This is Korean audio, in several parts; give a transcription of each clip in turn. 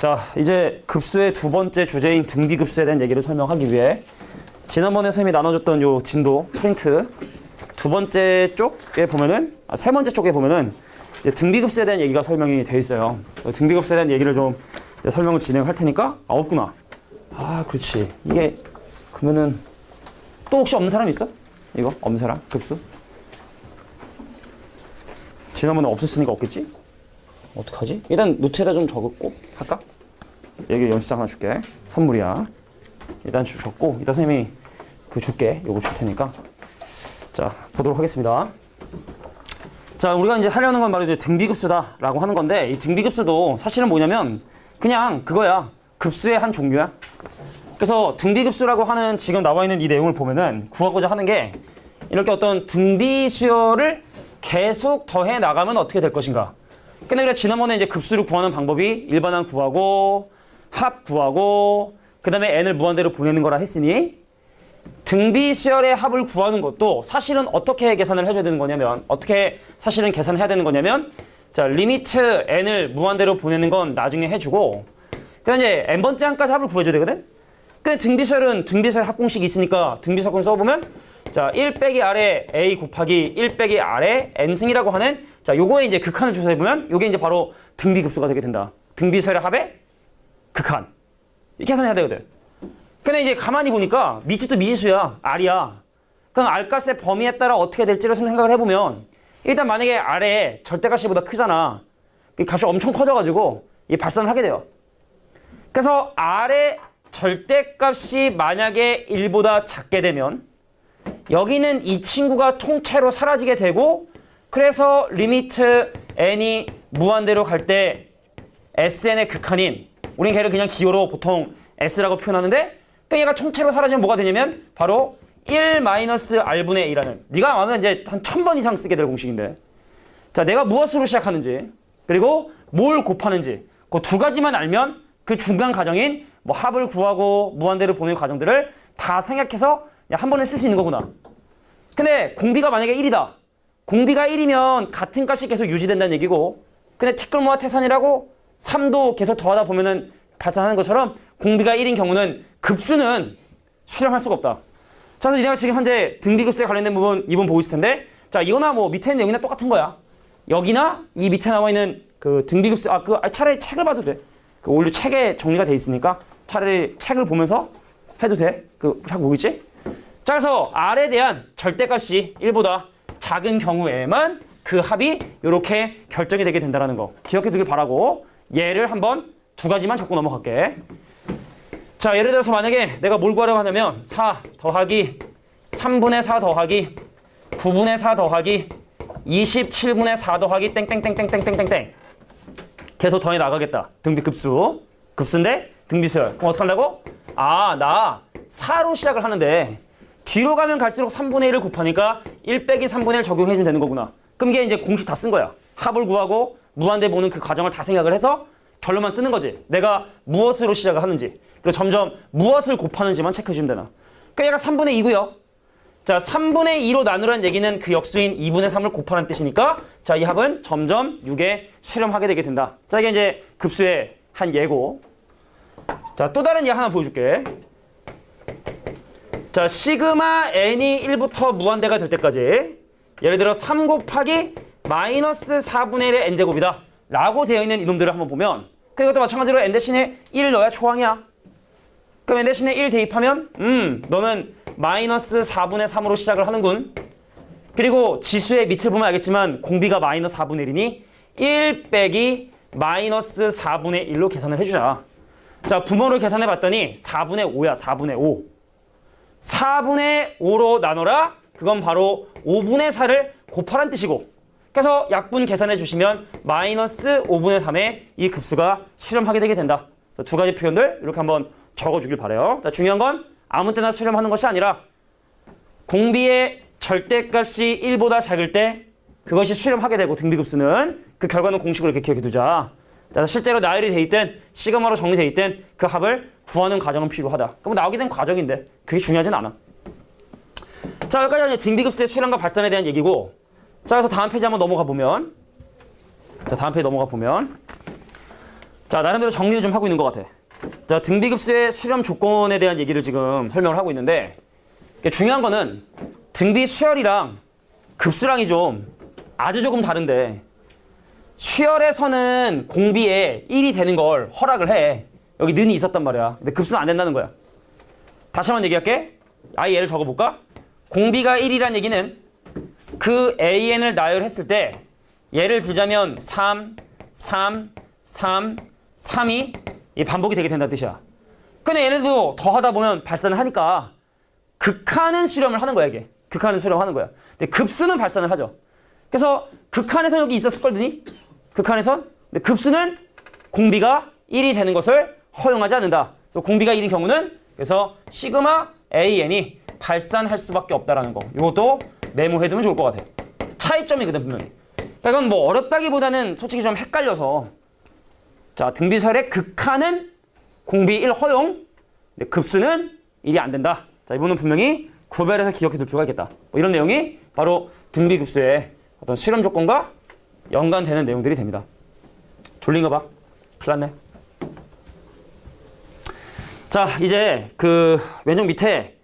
자, 이제 급수의 두 번째 주제인 등비급수에 대한 얘기를 설명하기 위해 지난번에 선생님이 나눠줬던 요 진도 프린트 두 번째 쪽에 보면은 세 번째 쪽에 보면은 이제 등비급수에 대한 얘기가 설명이 돼 있어요. 등비급수에 대한 얘기를 좀 설명을 진행할 테니까 없구나. 그렇지. 이게 그러면은 또 혹시 없는 사람 있어? 이거 없는 사람 급수? 지난번에 없었으니까 없겠지? 어떡하지? 일단 노트에다 좀 적고 할까? 여기 연습장 하나 줄게. 선물이야. 일단 적고 이따 선생님이 줄게. 요거 줄 테니까. 자, 보도록 하겠습니다. 자, 우리가 이제 하려는 건 바로 이제 등비급수다라고 하는 건데, 이 등비급수도 사실은 뭐냐면 그냥 그거야. 급수의 한 종류야. 그래서 등비급수라고 하는 지금 나와 있는 이 내용을 보면은 구하고자 하는 게 이렇게 어떤 등비수열을 계속 더해 나가면 어떻게 될 것인가. 근데 그래 지난번에 이제 급수를 구하는 방법이 일반항 구하고 합 구하고 그 다음에 n을 무한대로 보내는 거라 했으니 등비수열의 합을 구하는 것도 사실은 어떻게 계산을 해줘야 되는 거냐면 어떻게 사실은 계산해야 되는 거냐면 자 리미트 n을 무한대로 보내는 건 나중에 해주고 그 다음에 이제 n번째 항까지 합을 구해줘야 되거든. 근데 등비수열은 등비수열 합공식이 있으니까 등비수열권 써보면 자 1 빼기 아래 a 곱하기 1 빼기 아래 n승이라고 하는 자 요거에 이제 극한을 조사해보면 요게 이제 바로 등비급수가 되게 된다. 등비수열의 합의 극한. 이렇게 계산해야 되거든. 근데 이제 가만히 보니까 미지도 미지수야. r이야. 그럼 r값의 범위에 따라 어떻게 될지를 생각을 해보면 일단 만약에 r의 절대값이보다 크잖아. 이 값이 엄청 커져가지고 이 발산을 하게 돼요. 그래서 r의 절대값이 만약에 1보다 작게 되면 여기는 이 친구가 통째로 사라지게 되고 그래서 리미트 n이 무한대로 갈 때 sn의 극한인 우린 걔를 그냥 기호로 보통 s라고 표현하는데 그러니까 얘가 통째로 사라지면 뭐가 되냐면 바로 1-r분의 a라는 네가 아마 이제 한 1000번 이상 쓰게 될 공식인데 자 내가 무엇으로 시작하는지 그리고 뭘 곱하는지 그 두 가지만 알면 그 중간 과정인 뭐 합을 구하고 무한대로 보내는 과정들을 다 생각해서 한 번에 쓸 수 있는 거구나. 근데 공비가 만약에 1이다. 공비가 1이면 같은 값이 계속 유지된다는 얘기고 근데 티끌모아 태산이라고 3도 계속 더하다 보면은 발산하는 것처럼 공비가 1인 경우는 급수는 수렴할 수가 없다. 자, 그래서 내가 지금 현재 등비급수에 관련된 부분 이번 보고 있을 텐데 자, 이거나 뭐 밑에 있는 내용이나 똑같은 거야. 여기나 이 밑에 나와 있는 그 등비급수 차라리 책을 봐도 돼. 그 원래 책에 정리가 돼 있으니까 차라리 책을 보면서 해도 돼. 책 뭐겠지? 자, 그래서 R에 대한 절대값이 1보다 작은 경우에만 그 합이 이렇게 결정이 되게 된다는 거 기억해 두길 바라고 얘를 한번 두 가지만 적고 넘어갈게. 자, 예를 들어서 만약에 내가 뭘 구하려고 하냐면 4 더하기 3분의 4 더하기 9분의 4 더하기 27분의 4 더하기 땡땡땡땡땡땡땡 계속 더해 나가겠다. 등비급수. 급수인데 등비수열. 그럼 어떻게 한다고? 나 4로 시작을 하는데 뒤로 가면 갈수록 3분의 1을 곱하니까 1 빼기 3분의 1 적용해주면 되는 거구나. 그럼 이게 이제 공식 다 쓴 거야. 합을 구하고 무한대 보는 그 과정을 다 생각을 해서 결론만 쓰는 거지. 내가 무엇으로 시작을 하는지. 그리고 점점 무엇을 곱하는지만 체크해주면 되나. 그러니까 얘가 3분의 2고요. 자, 3분의 2로 나누라는 얘기는 그 역수인 2분의 3을 곱하는 뜻이니까 자, 이 합은 점점 6에 수렴하게 되게 된다. 자, 이게 이제 급수의 한 예고. 자, 또 다른 예 하나 보여줄게. 자, 시그마 n이 1부터 무한대가 될 때까지 예를 들어 3 곱하기 마이너스 4분의 1의 n제곱이다 라고 되어 있는 이놈들을 한번 보면 그것도 마찬가지로 n 대신에 1 넣어야 초항이야. 그럼 n 대신에 1 대입하면 너는 마이너스 4분의 3으로 시작을 하는군. 그리고 지수의 밑을 보면 알겠지만 공비가 마이너스 4분의 1이니 1 빼기 마이너스 4분의 1로 계산을 해주자. 자, 부모를 계산해 봤더니 4분의 5야. 4분의 5. 4분의 5로 나눠라. 그건 바로 5분의 4를 곱하란 뜻이고 그래서 약분 계산해 주시면 마이너스 5분의 3의 이 급수가 수렴하게 되게 된다. 두 가지 표현들 이렇게 한번 적어주길 바래요. 자, 중요한 건 아무 때나 수렴하는 것이 아니라 공비의 절대값이 1보다 작을 때 그것이 수렴하게 되고 등비급수는 그 결과는 공식으로 이렇게 기억해 두자. 자, 실제로 나열이 돼 있든 시그마로 정리돼 있든 그 합을 구하는 과정은 필요하다. 그럼 나오게 된 과정인데 그게 중요하진 않아. 자, 여기까지 이제 등비급수의 수렴과 발산에 대한 얘기고 자, 그래서 다음 페이지 한번 넘어가 보면 자, 다음 페이지 넘어가 보면 자, 나름대로 정리를 좀 하고 있는 것 같아. 자, 등비급수의 수렴 조건에 대한 얘기를 지금 설명을 하고 있는데, 중요한 거는 등비 수열이랑 급수량이 좀 아주 조금 다른데, 수열에서는 공비에 1이 되는 걸 허락을 해. 여기 는이 있었단 말이야. 근데 급수는 안 된다는 거야. 다시 한번 얘기할게. 아예 예를 적어볼까? 공비가 1이란 얘기는 그 AN을 나열했을 때 예를 들자면 3, 3, 3, 3이 이 반복이 되게 된다는 뜻이야. 근데 얘네도 더 하다 보면 발산을 하니까 극한은 수렴을 하는 거야, 이게. 극한은 수렴하는 거야. 근데 급수는 발산을 하죠. 그래서 극한에선 여기 있었을 걸 드니? 극한에선? 근데 급수는 공비가 1이 되는 것을 허용하지 않는다. 그래서 공비가 1인 경우는 그래서 시그마 AN이 발산할 수밖에 없다라는 거. 이것도 메모해두면 좋을 것 같아. 차이점이거든, 분명히. 그러니까 이건 뭐 어렵다기보다는 솔직히 좀 헷갈려서. 자, 등비설의 극한은 공비 1 허용, 근데 급수는 1이 안 된다. 자, 이 부분은 분명히 구별해서 기억해 둘 필요가 있겠다. 뭐 이런 내용이 바로 등비급수의 어떤 수렴 조건과 연관되는 내용들이 됩니다. 졸린가 봐. 큰일 났네. 자, 이제 그 왼쪽 밑에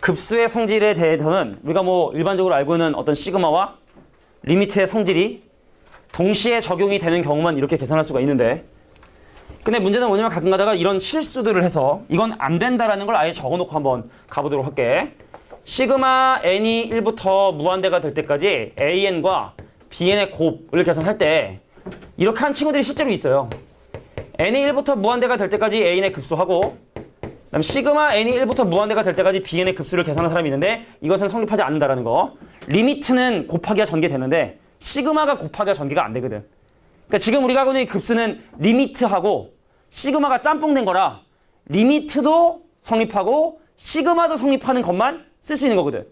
급수의 성질에 대해서는 우리가 뭐 일반적으로 알고 있는 어떤 시그마와 리미트의 성질이 동시에 적용이 되는 경우만 이렇게 계산할 수가 있는데, 근데 문제는 뭐냐면 가끔 가다가 이런 실수들을 해서 이건 안 된다라는 걸 아예 적어놓고 한번 가보도록 할게. 시그마 n이 1부터 무한대가 될 때까지 an과 bn의 곱을 계산할 때 이렇게 한 친구들이 실제로 있어요. n이 1부터 무한대가 될 때까지 a의 급수하고, 그다음 시그마 n이 1부터 무한대가 될 때까지 bn의 급수를 계산하는 사람이 있는데 이것은 성립하지 않는다라는 거. 리미트는 곱하기가 전개되는데 시그마가 곱하기가 전개가 안 되거든. 그러니까 지금 우리가 하고 있는 급수는 리미트하고 시그마가 짬뽕된 거라 리미트도 성립하고 시그마도 성립하는 것만 쓸 수 있는 거거든.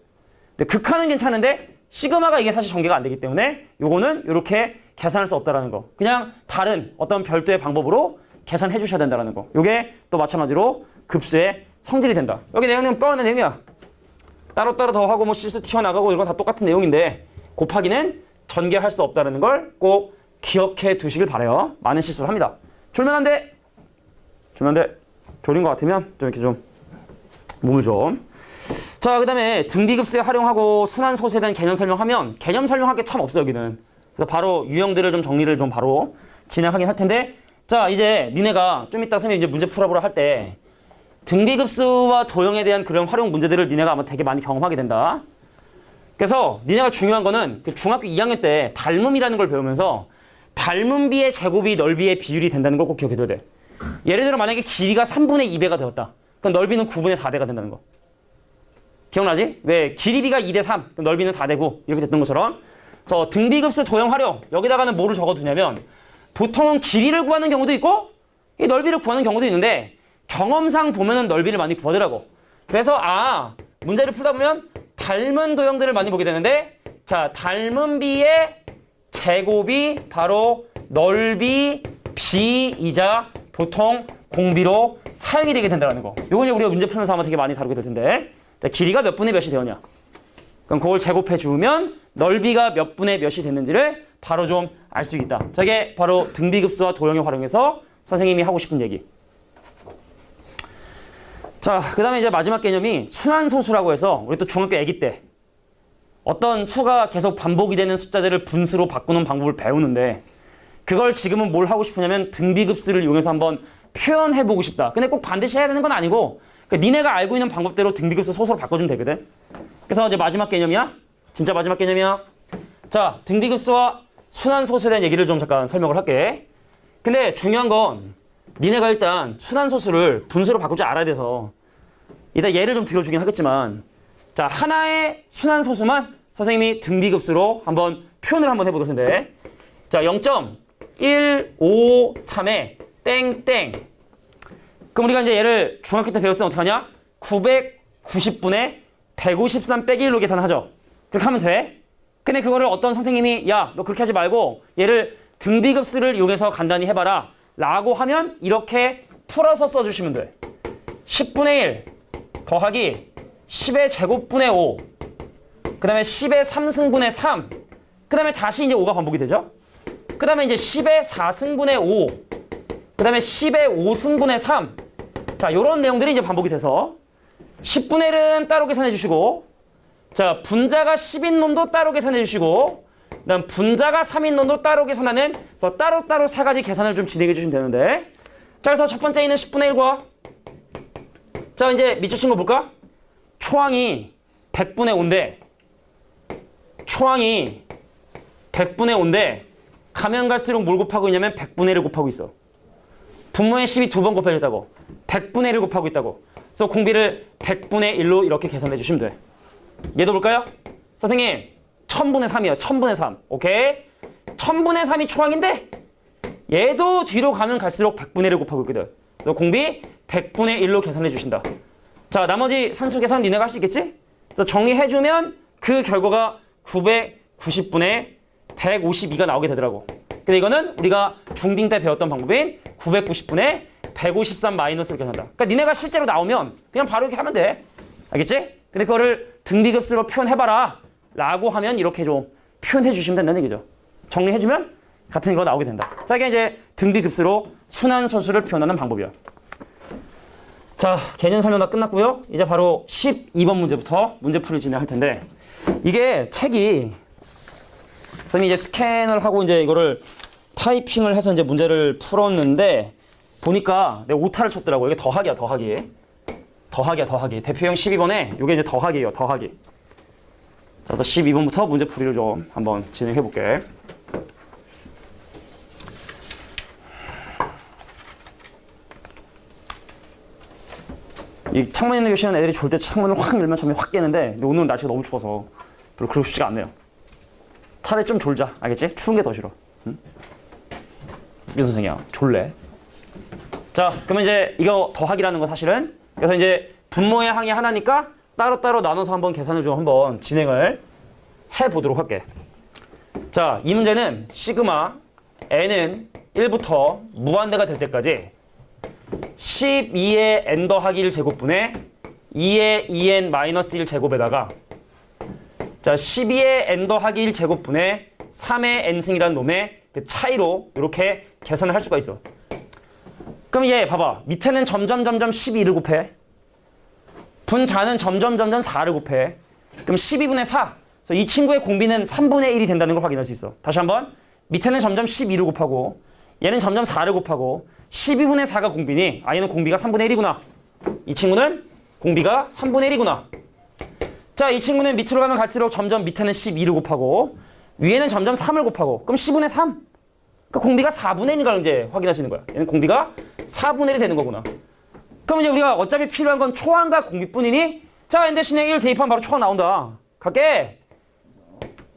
근데 극한은 괜찮은데 시그마가 이게 사실 전개가 안 되기 때문에 요거는 이렇게 계산할 수 없다라는 거. 그냥 다른 어떤 별도의 방법으로 계산해 주셔야 된다는 거. 요게 또 마찬가지로 급수의 성질이 된다. 여기 내용은 뻔한 내용이야. 따로따로 더하고 뭐 실수 튀어나가고 이런 건 다 똑같은 내용인데 곱하기는 전개할 수 없다는 걸 꼭 기억해 두시길 바라요. 많은 실수를 합니다. 졸면 안 돼. 졸면 안 돼. 졸린 것 같으면 좀 이렇게 좀 몸을 좀. 자, 그 다음에 등비급수에 활용하고 순환소수에 대한 개념 설명하면 개념 설명할 게 참 없어 여기는. 그래서 바로 유형들을 좀 정리를 좀 바로 진행하긴 할 텐데, 자, 이제 니네가 좀 이따 선생님이 이제 문제 풀어보라 할 때 등비급수와 도형에 대한 그런 활용 문제들을 니네가 아마 되게 많이 경험하게 된다. 그래서 니네가 중요한 거는 그 중학교 2학년 때 닮음이라는 걸 배우면서 닮은 비의 제곱이 넓이의 비율이 된다는 걸 꼭 기억해둬야 돼. 예를 들어 만약에 길이가 3분의 2배가 되었다. 그럼 넓이는 9분의 4대가 된다는 거. 기억나지? 왜 길이비가 2대 3, 그럼 넓이는 4대 9 이렇게 됐던 것처럼. 그래서 등비급수 도형 활용, 여기다가는 뭐를 적어두냐면 보통은 길이를 구하는 경우도 있고 이 넓이를 구하는 경우도 있는데 경험상 보면은 넓이를 많이 구하더라고. 그래서 문제를 풀다 보면 닮은 도형들을 많이 보게 되는데, 자, 닮은 비의 제곱이 바로 넓이 b이자 보통 공비로 사용이 되게 된다는 거. 요건 이제 우리가 문제 풀면서 아마 되게 많이 다루게 될 텐데, 자, 길이가 몇 분의 몇이 되었냐? 그럼 그걸 제곱해 주면 넓이가 몇 분의 몇이 됐는지를 바로 좀 알 수 있다. 저게 바로 등비급수와 도형을 활용해서 선생님이 하고 싶은 얘기. 자, 그 다음에 이제 마지막 개념이 순환소수라고 해서 우리 또 중학교 애기 때 어떤 수가 계속 반복이 되는 숫자들을 분수로 바꾸는 방법을 배우는데, 그걸 지금은 뭘 하고 싶으냐면 등비급수를 이용해서 한번 표현해보고 싶다. 근데 꼭 반드시 해야 되는 건 아니고 그러니까 니네가 알고 있는 방법대로 등비급수 소수로 바꿔주면 되거든. 그래서 이제 마지막 개념이야. 진짜 마지막 개념이야. 자, 등비급수와 순환소수에 대한 얘기를 좀 잠깐 설명을 할게. 근데 중요한 건 니네가 일단 순환소수를 분수로 바꿀 줄 알아야 돼서 이따 예를 좀 들어주긴 하겠지만, 자, 하나의 순환소수만 선생님이 등비급수로 한번 표현을 한번 해보도록 텐데, 자, 0.153에 땡땡. 그럼 우리가 이제 얘를 중학교 때 배웠을 때 어떻게 하냐? 990분의 153 빼기 1로 계산하죠. 그렇게 하면 돼. 근데 그거를 어떤 선생님이 야, 너 그렇게 하지 말고 얘를 등비급수를 이용해서 간단히 해봐라 라고 하면 이렇게 풀어서 써주시면 돼. 10분의 1 더하기 10의 제곱분의 5, 그 다음에 10의 3승분의 3, 그 다음에 다시 이제 5가 반복이 되죠. 그 다음에 이제 10의 4승분의 5, 그 다음에 10의 5승분의 3. 자, 요런 내용들이 이제 반복이 돼서 10분의 1은 따로 계산해 주시고, 자, 분자가 10인 놈도 따로 계산해 주시고, 그 다음 분자가 3인 놈도 따로 계산하는, 그래서 따로따로 4가지 계산을 좀 진행해 주시면 되는데, 자, 그래서 첫 번째 있는 10분의 1과, 자, 이제 밑줄 친 거 볼까? 초항이 100분의 5인데, 초항이 100분의 5인데, 가면 갈수록 뭘 곱하고 있냐면 100분의 1을 곱하고 있어. 분모에 10이 두 번 곱해졌다고. 100분의 1을 곱하고 있다고. 그래서 공비를 100분의 1로 이렇게 계산해 주시면 돼. 얘도 볼까요? 선생님, 1000분의 3이요. 1000분의 3. 오케이? 1000분의 3이 초항인데 얘도 뒤로 가면 갈수록 100분의 1을 곱하고 있거든. 그래서 공비 100분의 1로 계산해 주신다. 자, 나머지 산수 계산 니네가 할 수 있겠지? 그래서 정리해주면 그 결과가 990분의 152가 나오게 되더라고. 근데 이거는 우리가 중딩 때 배웠던 방법인 990분의 153 마이너스로 계산한다. 그러니까 니네가 실제로 나오면 그냥 바로 이렇게 하면 돼. 알겠지? 근데 그거를 등비급수로 표현해봐라 라고 하면 이렇게 좀 표현해 주시면 된다는 얘기죠. 정리해주면 같은 거 나오게 된다. 자, 이게 이제 등비급수로 순환소수를 표현하는 방법이야. 자, 개념 설명 다 끝났고요. 이제 바로 12번 문제부터 문제풀이 진행할 텐데, 이게 책이 선생님이 이제 스캔을 하고 이제 이거를 타이핑을 해서 이제 문제를 풀었는데 보니까 내가 오타를 쳤더라고. 이게 더하기야, 더하기. 더하기. 대표형 12번에 이게 이제 더하기예요, 더하기. 자, 그래서 12번부터 문제풀이를 좀 한번 진행해 볼게. 이 창문 있는 교실은 애들이 졸 때 창문을 확 열면 잠이 확 깨는데 오늘은 날씨가 너무 추워서 별로 그러고 싶지가 않네요. 차라리 좀 졸자. 알겠지? 추운 게 더 싫어. 응? 우리 선생이야. 졸래. 자, 그러면 이제 이거 더하기라는 거 사실은, 그래서 이제 분모의 항이 하나니까 따로따로 나눠서 한번 계산을 좀 한번 진행을 해보도록 할게. 자, 이 문제는 시그마 n은 1부터 무한대가 될 때까지 12의 n 더하기 1 제곱분의 2의 2n 마이너스 1 제곱에다가, 자, 12의 n 더하기 1 제곱분의 3의 n승이라는 놈의 그 차이로 이렇게 계산을 할 수가 있어. 그럼 얘 봐봐. 밑에는 점점 12를 곱해. 분자는 점점 4를 곱해. 그럼 12분의 4. 그래서 이 친구의 공비는 3분의 1이 된다는 걸 확인할 수 있어. 다시 한번. 밑에는 점점 12를 곱하고 얘는 점점 4를 곱하고 12분의 4가 공비니 얘는 공비가 3분의 1이구나. 이 친구는 공비가 3분의 1이구나. 자, 이 친구는 밑으로 가면 갈수록 점점 밑에는 12를 곱하고 위에는 점점 3을 곱하고 그럼 10분의 3. 그러니까 공비가 4분의 1인 걸 이제 확인하시는 거야. 얘는 공비가 4분의 1이 되는 거구나. 그럼 이제 우리가 어차피 필요한 건 초항과 공비뿐이니, 자, n 대신에 1 대입하면 바로 초항 나온다. 갈게.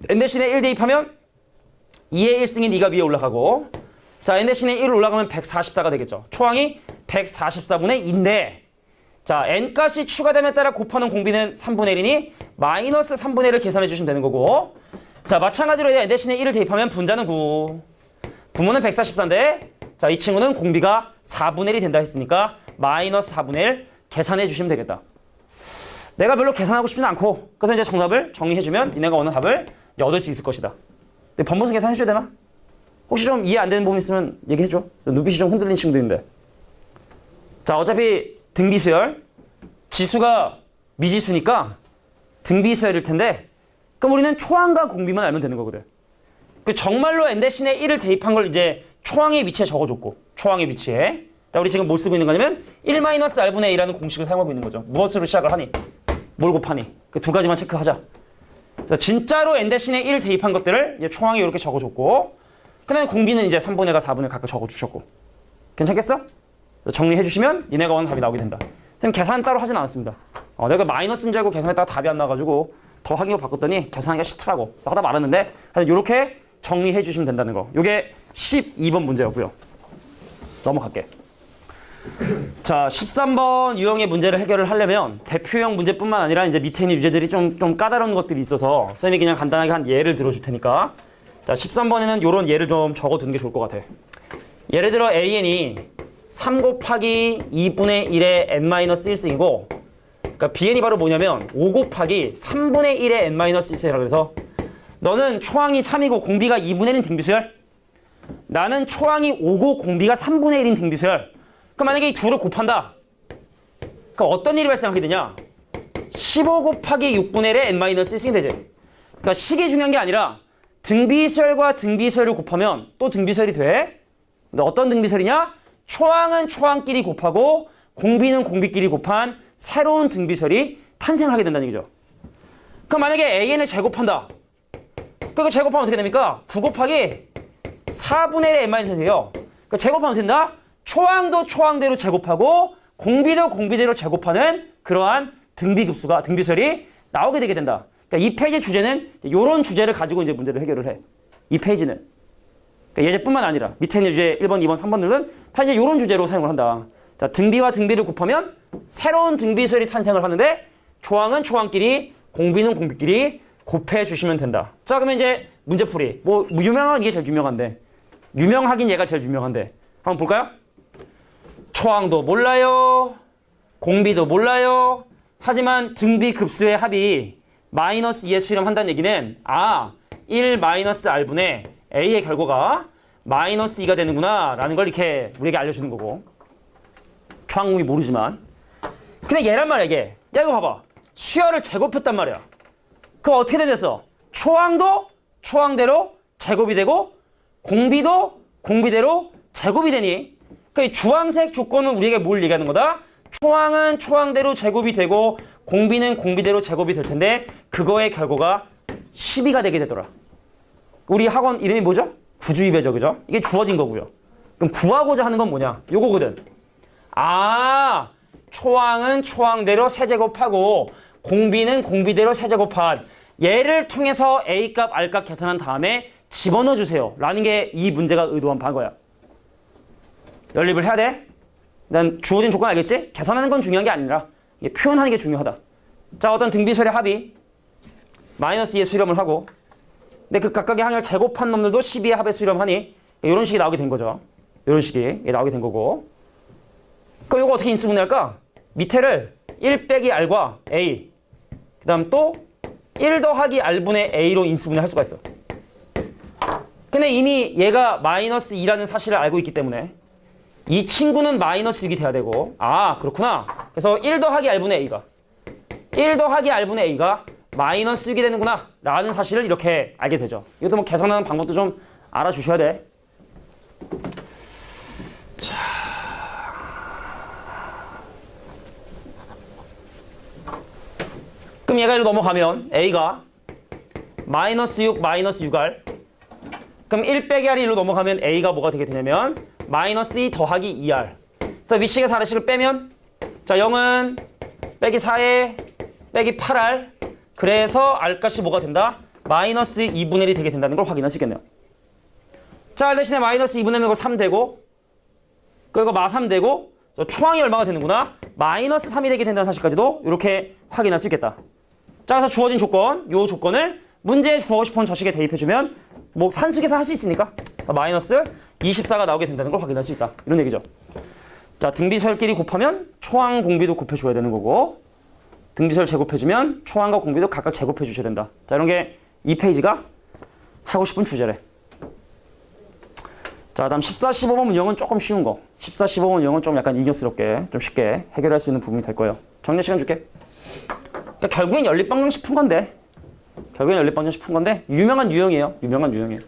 n 대신에 1 대입하면 2의 1승인 2가 위에 올라가고, 자, n 대신에 1 올라가면 144가 되겠죠. 초항이 144분의 2인데, 자, n 값이 추가됨에 따라 곱하는 공비는 3분의 1이니 마이너스 3분의 1을 계산해 주시면 되는 거고, 자, 마찬가지로 n 대신에 1을 대입하면 분자는 9, 분모는 144인데, 자, 이 친구는 공비가 4분의 1이 된다 했으니까 마이너스 4분의 1 계산해 주시면 되겠다. 내가 별로 계산하고 싶지는 않고, 그래서 이제 정답을 정리해주면 니네가 원하는 답을 얻을 수 있을 것이다. 근데 번분수 계산해줘야 되나? 혹시 좀 이해 안 되는 부분 있으면 얘기해줘. 눈빛이 좀 흔들린 친구들인데. 자, 어차피 등비수열, 지수가 미지수니까 등비수열일 텐데, 그럼 우리는 초항과 공비만 알면 되는 거거든. 그 정말로 n 대신에 1을 대입한 걸 이제 초항의 위치에 적어줬고, 초항의 위치에. 자, 우리 지금 뭘 쓰고 있는 거냐면 1-r분의 2라는 공식을 사용하고 있는 거죠. 무엇으로 시작을 하니? 뭘 곱하니? 그 두 가지만 체크하자. 자, 진짜로 n 대신에 1 대입한 것들을 이제 초항에 이렇게 적어줬고, 그 다음에 공비는 이제 3분의 1과 4분의 1 각각 적어주셨고. 괜찮겠어? 정리해주시면 니네가 원하는 답이 나오게 된다. 선생님 계산 따로 하진 않았습니다. 내가 마이너스인 줄 알고 계산했다가 답이 안 나와가지고 더하기로 바꿨더니 계산하기가 싫더라고. 그래서 하다 말았는데 이렇게 정리해주시면 된다는 거. 이게 12번 문제였고요. 넘어갈게. 자, 13번 유형의 문제를 해결을 하려면 대표형 문제뿐만 아니라 이제 밑에 있는 유제들이 좀 까다로운 것들이 있어서 선생님이 그냥 간단하게 한 예를 들어줄 테니까, 자, 13번에는 이런 예를 좀 적어두는 게 좋을 것 같아. 예를 들어 AN이 3 곱하기 2분의 1의 n-1승이고, 그러니까 BN이 바로 뭐냐면 5 곱하기 3분의 1의 n-1이라고 해서 너는 초항이 3이고 공비가 2분의 1인 등비수열, 나는 초항이 5고 공비가 3분의 1인 등비서열. 그럼 만약에 이 둘을 곱한다. 그럼 어떤 일이 발생하게 되냐? 15 곱하기 6분의 1의 n-1이 되지. 그러니까 식이 중요한 게 아니라 등비서열과 등비서열을 곱하면 또 등비서열이 돼. 근데 어떤 등비서열이냐? 초항은 초항끼리 곱하고 공비는 공비끼리 곱한 새로운 등비서열이 탄생을 하게 된다는 얘기죠. 그럼 만약에 AN을 제곱한다. 그거 제곱하면 어떻게 됩니까? 9 곱하기 4분의 1의 n-1이에요. 그러니까 제곱하면 어떻게 된다? 초항도 초항대로 제곱하고 공비도 공비대로 제곱하는 그러한 등비서열이 나오게 되게 된다. 그러니까 이 페이지 주제는 이런 주제를 가지고 이제 문제를 해결을 해. 이 페이지는. 그러니까 예제뿐만 아니라 밑에 있는 주제 1번, 2번, 3번들은 다 이제 이런 주제로 사용을 한다. 자, 등비와 등비를 곱하면 새로운 등비서열이 탄생을 하는데 초항은 초항끼리, 공비는 공비끼리 곱해 주시면 된다. 자, 그러면 이제 문제풀이. 뭐 유명한 이게 제일 유명한데. 유명하긴 얘가 제일 유명한데. 한번 볼까요? 초항도 몰라요. 공비도 몰라요. 하지만 등비 급수의 합이 마이너스 2에 수렴한다는 얘기는 1 마이너스 R분의 A의 결과가 마이너스 2가 되는구나 라는 걸 이렇게 우리에게 알려주는 거고. 초항 공비 모르지만. 근데 얘란 말이야 얘. 야 이거 봐봐. 수열을 제곱했단 말이야. 그럼 어떻게 됐어? 초항도 초항대로 제곱이 되고 공비도 공비대로 제곱이 되니 그러니까 이 주황색 조건은 우리에게 뭘 얘기하는 거다? 초항은 초항대로 제곱이 되고 공비는 공비대로 제곱이 될 텐데 그거의 결과가 12가 되게 되더라. 우리 학원 이름이 뭐죠? 구주입배죠, 그죠? 이게 주어진 거고요. 그럼 구하고자 하는 건 뭐냐? 요거거든. 초항은 초항대로 세제곱하고 공비는 공비대로 세제곱한 얘를 통해서 A값, R값 계산한 다음에 집어넣어 주세요. 라는 게 이 문제가 의도한 바거야. 연립을 해야 돼. 난 주어진 조건 알겠지? 계산하는 건 중요한 게 아니라 이게 표현하는 게 중요하다. 자, 어떤 등비설의 합이 마이너스 2에 수렴을 하고 근데 그 각각의 항을 제곱한 놈들도 12의 합에 수렴하니 이런 식이 나오게 된 거죠. 이런 식이 나오게 된 거고 그럼 이거 어떻게 인수분해할까? 밑에를 1 빼기 R과 A 그 다음 또 1 더하기 R분의 A로 인수분해할 수가 있어. 근데 이미 얘가 마이너스 2라는 사실을 알고 있기 때문에 이 친구는 마이너스 6이 돼야 되고 그렇구나. 그래서 1 더하기 R분의 A가 1 더하기 R분의 A가 마이너스 6이 되는구나 라는 사실을 이렇게 알게 되죠. 이것도 뭐 계산하는 방법도 좀 알아주셔야 돼. 자. 그럼 얘가 이리로 넘어가면 A가 마이너스 6, 마이너스 6R 그럼 1 빼기 R이 이리로 넘어가면 A가 뭐가 되게 되냐면 마이너스 2 더하기 2R 그래서 윗식의 4r씩을 빼면 자 0은 빼기 4에 빼기 8R 그래서 R값이 뭐가 된다? 마이너스 2분의 1이 되게 된다는 걸 확인할 수 있겠네요. 자, R 대신에 마이너스 2분의 1이고 3 되고 그리고 마3 되고 초항이 얼마가 되는구나? 마이너스 3이 되게 된다는 사실까지도 이렇게 확인할 수 있겠다. 자, 그래서 주어진 조건, 요 조건을 문제에 구하고 싶은 저식에 대입해주면 뭐 산수계산 할 수 있으니까 마이너스 24가 나오게 된다는 걸 확인할 수 있다. 이런 얘기죠. 자, 등비설끼리 곱하면 초항 공비도 곱해줘야 되는 거고 등비설 제곱해주면 초항과 공비도 각각 제곱해주셔야 된다. 자, 이런 게 이 페이지가 하고 싶은 주제래. 자, 다음 14, 15번 문형은 조금 쉬운 거. 14, 15번 문형은 좀 약간 이견스럽게 좀 쉽게 해결할 수 있는 부분이 될 거예요. 정리 시간 줄게. 그러니까 결국엔 연립방정식 푼 건데 유명한 유형이에요. 유명한 유형이에요.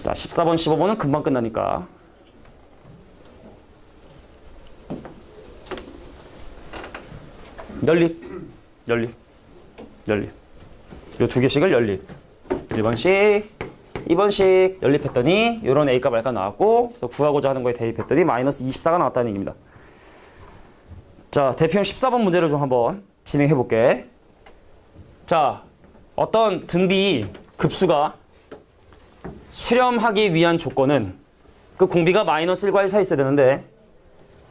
자, 14번, 15번은 금방 끝나니까. 연립. 요 두 개씩을 연립. 1번씩, 2번씩 연립했더니 요런 A값 R값 나왔고 구하고자 하는 거에 대입했더니 마이너스 24가 나왔다는 얘기입니다. 자, 대표형 14번 문제를 좀 한번 진행해 볼게. 자, 어떤 등비 급수가 수렴하기 위한 조건은 그 공비가 마이너스 1과 1 사이 있어야 되는데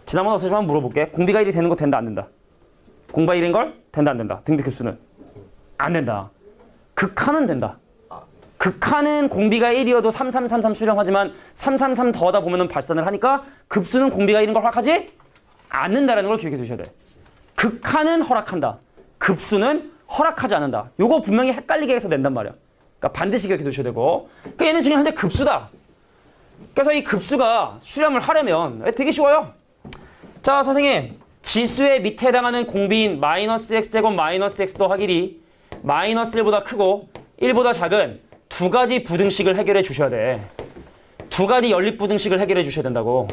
지난번에 없었지만 물어볼게. 공비가 1이 되는 거 된다 안 된다? 공비가 1인 걸? 된다 안 된다? 등비 급수는? 안 된다. 극한은 된다. 극한은 공비가 1이어도 3333 수렴하지만 333 더하다 보면은 발산을 하니까 급수는 공비가 1인 걸 허락하지 않는다라는 걸 기억해 두셔야 돼. 극한은 허락한다. 급수는 허락하지 않는다. 요거 분명히 헷갈리게 해서 낸단 말이야. 그러니까 반드시 기억해 두셔야 되고. 그러니까 얘는 지금 현재 급수다. 그래서 이 급수가 수렴을 하려면 되게 쉬워요. 자, 선생님. 지수의 밑에 해당하는 공비인 마이너스 x제곱 마이너스 x 더하기 1이 마이너스 1보다 크고 1보다 작은 두 가지 부등식을 해결해 주셔야 돼. 두 가지 연립 부등식을 해결해 주셔야 된다고.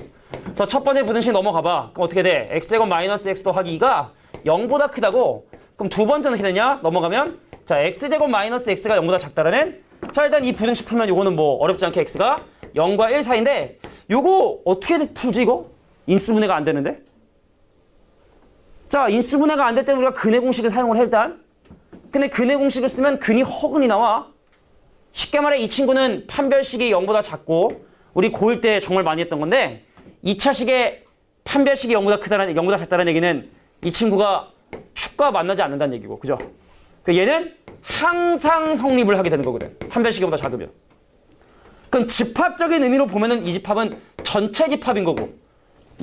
그래서 첫 번째 부등식 넘어가 봐. 그럼 어떻게 돼? x제곱 마이너스 x 더하기 2가 0보다 크다고? 그럼 두 번째는 어떻게 되냐? 넘어가면 자, x제곱 마이너스 x가 0보다 작다라는 자, 일단 이 부등식 풀면 요거는 뭐 어렵지 않게 x가 0과 1 사이인데 요거 어떻게 풀지 이거? 인수분해가 안 되는데? 자, 인수분해가 안 될 때는 우리가 근의 공식을 사용을 해 일단. 근데 근의 공식을 쓰면 근이 허근이 나와. 쉽게 말해 이 친구는 판별식이 0보다 작고 우리 고1 때 정말 많이 했던 건데 2차식의 판별식이 0보다 작다는 얘기는 이 친구가 축과 만나지 않는다는 얘기고. 그죠? 얘는 항상 성립을 하게 되는 거거든. 판별식이 0보다 작으면. 그럼 집합적인 의미로 보면은 이 집합은 전체 집합인 거고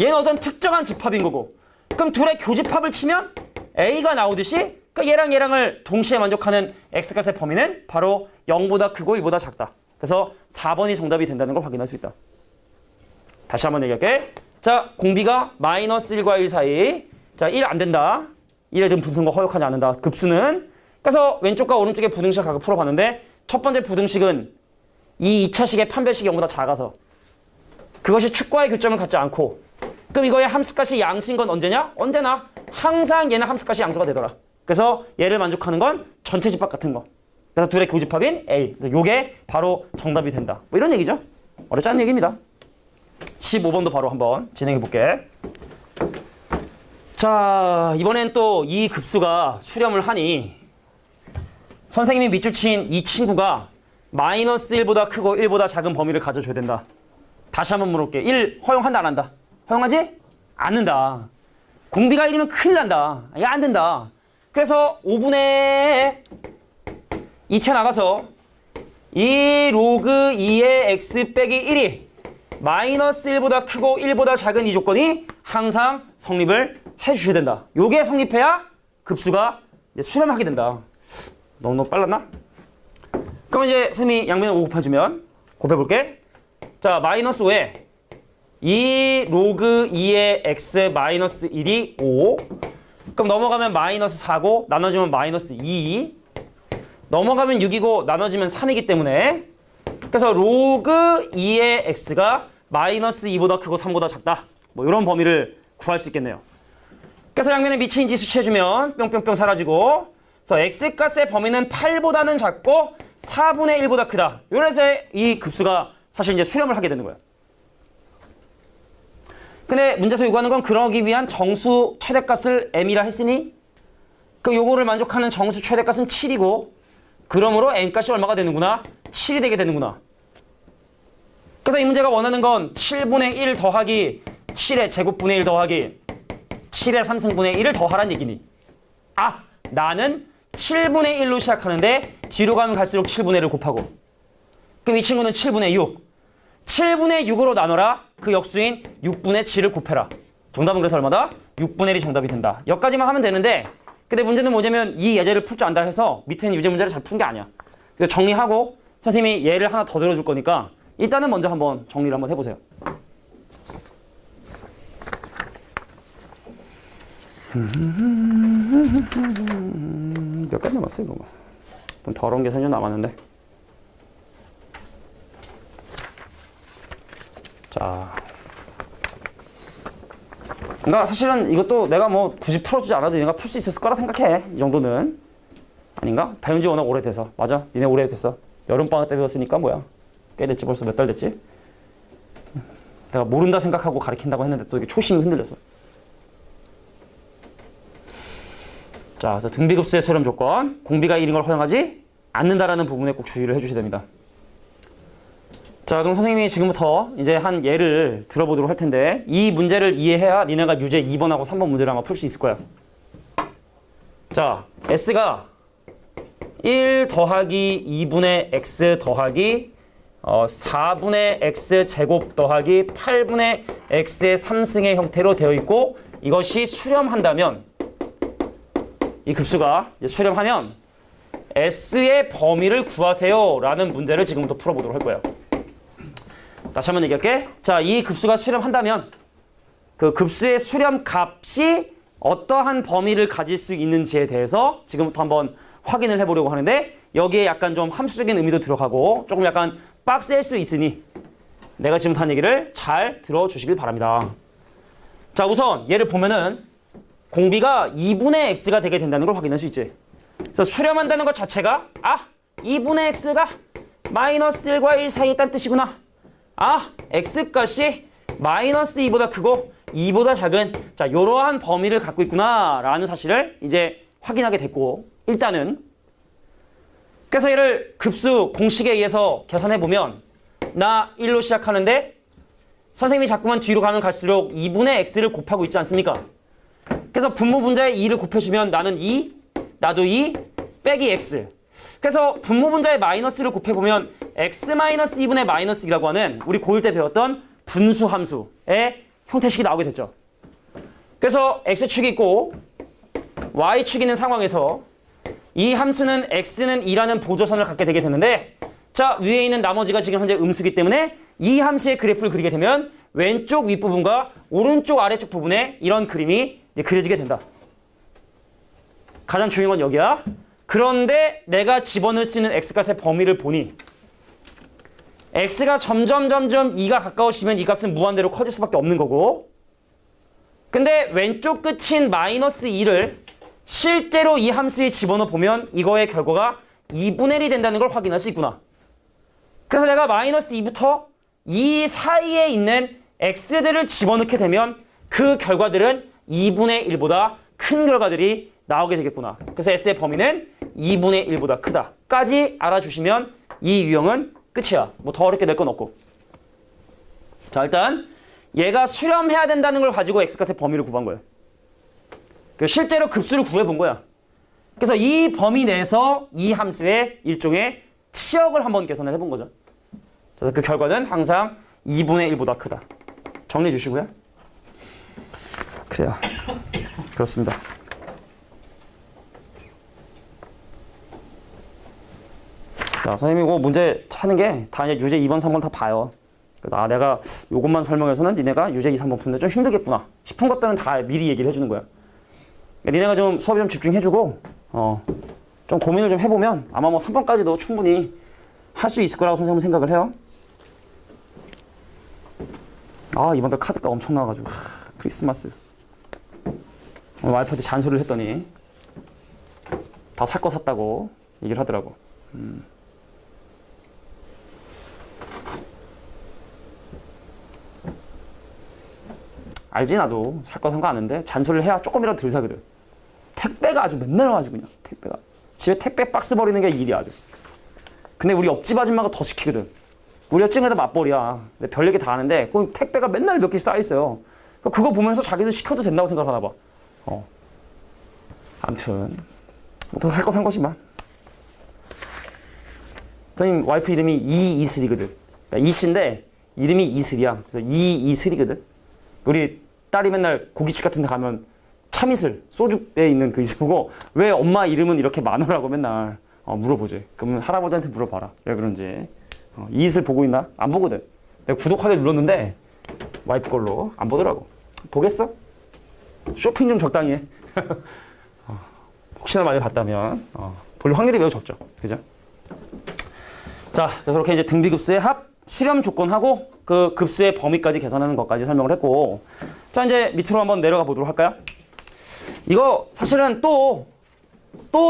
얘는 어떤 특정한 집합인 거고 그럼 둘의 교집합을 치면 A가 나오듯이 그러니까 얘랑 얘랑을 동시에 만족하는 X값의 범위는 바로 0보다 크고 1보다 작다. 그래서 4번이 정답이 된다는 걸 확인할 수 있다. 다시 한번 얘기할게. 자, 공비가 마이너스 1과 1 사이. 자, 1 안 된다. 1에 든 붙은 거 허용하지 않는다. 급수는. 그래서 왼쪽과 오른쪽의 부등식을 각각 풀어봤는데 첫 번째 부등식은 이 2차식의 판별식이 0보다 작아서 그것이 축과의 교점을 갖지 않고 그럼 이거의 함수값이 양수인 건 언제냐? 언제나 항상 얘는 함수값이 양수가 되더라. 그래서 얘를 만족하는 건 전체 집합 같은 거. 그래서 둘의 교집합인 A. 요게 바로 정답이 된다. 뭐 이런 얘기죠. 어렵지 않은 얘기입니다. 15번도 바로 한번 진행해 볼게. 자, 이번엔 또 이 급수가 수렴을 하니 선생님이 밑줄 친 이 친구가 마이너스 1보다 크고 1보다 작은 범위를 가져줘야 된다. 다시 한번 물어볼게. 1 허용한다 안 한다? 허용하지? 않는다. 공비가 1이면 큰일 난다. 이거 안 된다. 그래서 5분의 2채 나가서 이 로그 2의 x 빼기 1이 마이너스 1보다 크고 1보다 작은 이 조건이 항상 성립을 해주셔야 된다. 요게 성립해야 급수가 수렴하게 된다. 너무 빨랐나? 그럼 이제 선생님이 양면을 5 곱해주면 곱해볼게. 자, 마이너스 5에 이 로그 2의 x 마이너스 1이 5. 그럼 넘어가면 마이너스 4고 나눠지면 마이너스 2. 넘어가면 6이고 나눠지면 3이기 때문에 그래서 로그 2의 x가 마이너스 2보다 크고 3보다 작다. 뭐 이런 범위를 구할 수 있겠네요. 그래서 양면에 미친 인지 수치해주면 뿅뿅뿅 사라지고 그래서 x값의 범위는 8보다는 작고 4분의 1보다 크다. 이래서 이 급수가 사실 이제 수렴을 하게 되는 거예요. 근데 문제에서 요구하는 건 그러기 위한 정수 최대값을 m이라 했으니 그럼 요거를 만족하는 정수 최대값은 7이고 그러므로 m값이 얼마가 되는구나? 7이 되게 되는구나. 그래서 이 문제가 원하는 건 7분의 1 더하기 7의 제곱분의 1 더하기 7의 3승분의 1을 더하란 얘기니. 아, 나는 7분의 1로 시작하는데 뒤로 가면 갈수록 7분의 1을 곱하고 그럼 이 친구는 7분의 6. 7분의 6으로 나눠라. 그 역수인 6분의 7을 곱해라. 정답은 그래서 얼마다? 6분의 1이 정답이 된다. 여기까지만 하면 되는데 근데 문제는 뭐냐면 이 예제를 풀 줄 안다 해서 밑에 있는 유제 문제를 잘 푼 게 아니야. 그래서 정리하고 선생님이 예를 하나 더 들어줄 거니까 일단은 먼저 한번 정리를 한번 해보세요. 몇 가지 남았어요, 이거. 좀 더러운 계산이 좀 남았는데. 자. 그러니까 사실은 이것도 내가 뭐 굳이 풀어주지 않아도 얘가 풀 수 있었을 거라 생각해. 이 정도는. 아닌가? 배운 지 워낙 오래돼서. 맞아. 니네 오래됐어. 여름방학 때 배웠으니까 뭐야. 꽤 됐지. 벌써 몇 달 됐지. 내가 모른다 생각하고 가르친다고 했는데 또 이게 초심이 흔들렸어. 자, 그래서 등비급수의 수렴 조건. 공비가 1인 걸 허용하지 않는다라는 부분에 꼭 주의를 해주셔야 됩니다. 자, 그럼 선생님이 지금부터 이제 한 예를 들어보도록 할 텐데 이 문제를 이해해야 니네가 유제 2번하고 3번 문제를 아마 풀 수 있을 거야. 자, S가 1 더하기 2분의 X 더하기 4분의 X 제곱 더하기 8분의 X의 3승의 형태로 되어 있고 이것이 수렴한다면 이 급수가 이제 수렴하면 S의 범위를 구하세요 라는 문제를 지금부터 풀어보도록 할 거예요. 다시 한번 얘기할게. 자, 이 급수가 수렴한다면 그 급수의 수렴 값이 어떠한 범위를 가질 수 있는지에 대해서 지금부터 한번 확인을 해보려고 하는데, 여기에 약간 좀 함수적인 의미도 들어가고 조금 약간 빡셀 수 있으니 내가 지금 한 얘기를 잘 들어주시길 바랍니다. 자, 우선 얘를 보면은 공비가 2분의 x가 되게 된다는 걸 확인할 수 있지. 그래서 수렴한다는 것 자체가 2분의 x가 마이너스 1과 1 사이에 있다는 뜻이구나. x값이 마이너스 2보다 크고 2보다 작은, 자, 이러한 범위를 갖고 있구나 라는 사실을 이제 확인하게 됐고, 일단은 그래서 얘를 급수 공식에 의해서 계산해보면 나 1로 시작하는데 선생님이 자꾸만 뒤로 가면 갈수록 2분의 x를 곱하고 있지 않습니까? 그래서 분모 분자에 2를 곱해주면 나는 2, 나도 2, 빼기 x. 그래서 분모 분자에 마이너스를 곱해보면 x-2분의 마이너스 2라고 하는 우리 고1 때 배웠던 분수 함수의 형태식이 나오게 됐죠. 그래서 x축이 있고 y축이 있는 상황에서 이 함수는 x는 2라는 보조선을 갖게 되게 되는데, 자, 위에 있는 나머지가 지금 현재 음수기 때문에 이 함수의 그래프를 그리게 되면 왼쪽 윗부분과 오른쪽 아래쪽 부분에 이런 그림이 그려지게 된다. 가장 중요한 건 여기야. 그런데 내가 집어넣을 수 있는 x값의 범위를 보니 x가 점점 2가 가까워지면 이 값은 무한대로 커질 수밖에 없는 거고, 근데 왼쪽 끝인 마이너스 2를 실제로 이 함수에 집어넣어 보면 이거의 결과가 2분의 1이 된다는 걸 확인할 수 있구나. 그래서 내가 마이너스 2부터 이 사이에 있는 x들을 집어넣게 되면 그 결과들은 2분의 1보다 큰 결과들이 나오게 되겠구나. 그래서 s의 범위는 2분의 1보다 크다 까지 알아주시면 이 유형은 끝이야. 뭐 더 어렵게 될 건 없고. 자, 일단 얘가 수렴해야 된다는 걸 가지고 x값의 범위를 구한 거예요. 실제로 급수를 구해본 거야. 그래서 이 범위 내에서 이 함수의 일종의 치역을 한번 계산을 해본 거죠. 그래서 그 결과는 항상 2분의 1보다 크다. 정리해 주시고요. 그래요. 그렇습니다. 자, 선생님이 이거 문제 찾는 게 다 이제 유제 2번, 3번 다 봐요. 그래서 내가 이것만 설명해서는 니네가 유제 2, 3번 푸는데 좀 힘들겠구나 싶은 것들은 다 미리 얘기를 해주는 거야. 니네가 좀 수업에 좀 집중해주고 좀 고민을 좀 해보면 아마 뭐 3번까지도 충분히 할 수 있을 거라고 선생님은 생각을 해요. 이번도 카드가 엄청 나와가지고 크리스마스 오늘 와이프한테 잔소리를 했더니 다 살 거 샀다고 얘기를 하더라고. 알지, 나도 살 거 산 거 아는데 잔소리를 해야 조금이라도 덜 사거든. 택배가 아주 맨날 와가지고 그냥 택배가 집에 택배 박스 버리는 게 일이야 아주. 근데 우리 옆집 아줌마가 더 시키거든. 우리 옆집에다 맞벌이야. 근데 별 얘기 다 하는데 그 택배가 맨날 몇 개씩 쌓여있어요. 그거 보면서 자기도 시켜도 된다고 생각하나 봐. 아무튼 뭐 더 살 거 산 것이만. 선생님 와이프 이름이 이이슬이거든. 그러니까 이씨인데 이름이 이슬이야. 그래서 이이슬이거든. 우리 딸이 맨날 고깃집 같은 데 가면 참이슬, 소주에 있는 그 이슬 보고 왜 엄마 이름은 이렇게 많으라고 맨날 물어보지. 그러면 할아버지한테 물어봐라. 왜 그런지. 이슬 보고 있나? 안 보거든. 내가 구독하기 눌렀는데 와이프 걸로 안 보더라고. 보겠어? 쇼핑 좀 적당히 해. 혹시나 많이 봤다면 볼 확률이 매우 적죠. 그죠? 자, 그렇게 이제 등비급수의 합, 수렴 조건하고 그 급수의 범위까지 계산하는 것까지 설명을 했고, 자, 이제 밑으로 한번 내려가 보도록 할까요? 이거 사실은 또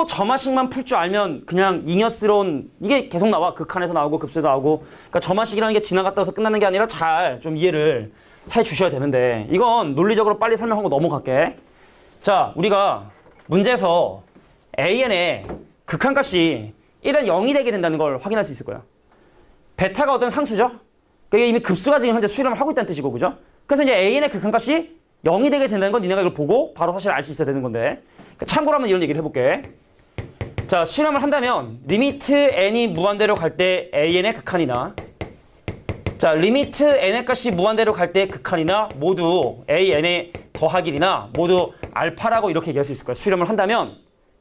점화식만 풀 줄 알면 그냥 잉여스러운 이게 계속 나와. 극한에서 나오고 급수에서 나오고. 그러니까 점화식이라는 게 지나갔다 와서 끝나는 게 아니라 잘 좀 이해를 해 주셔야 되는데, 이건 논리적으로 빨리 설명하고 넘어갈게. 자, 우리가 문제에서 AN의 극한값이 일단 0이 되게 된다는 걸 확인할 수 있을 거야. 베타가 어떤 상수죠? 그게 이미 급수가 지금 현재 수렴을 하고 있다는 뜻이고, 그죠? 그래서 이제 AN의 극한값이 0이 되게 된다는 건 니네가 이걸 보고 바로 사실 알 수 있어야 되는 건데, 참고로 한번 이런 얘기를 해볼게. 자, 수렴을 한다면 리미트 n이 무한대로 갈 때 AN의 극한이나, 자, 리미트 n의 값이 무한대로 갈 때 극한이나 모두 AN의 더하기이나 모두 알파라고 이렇게 얘기할 수 있을 거야. 수렴을 한다면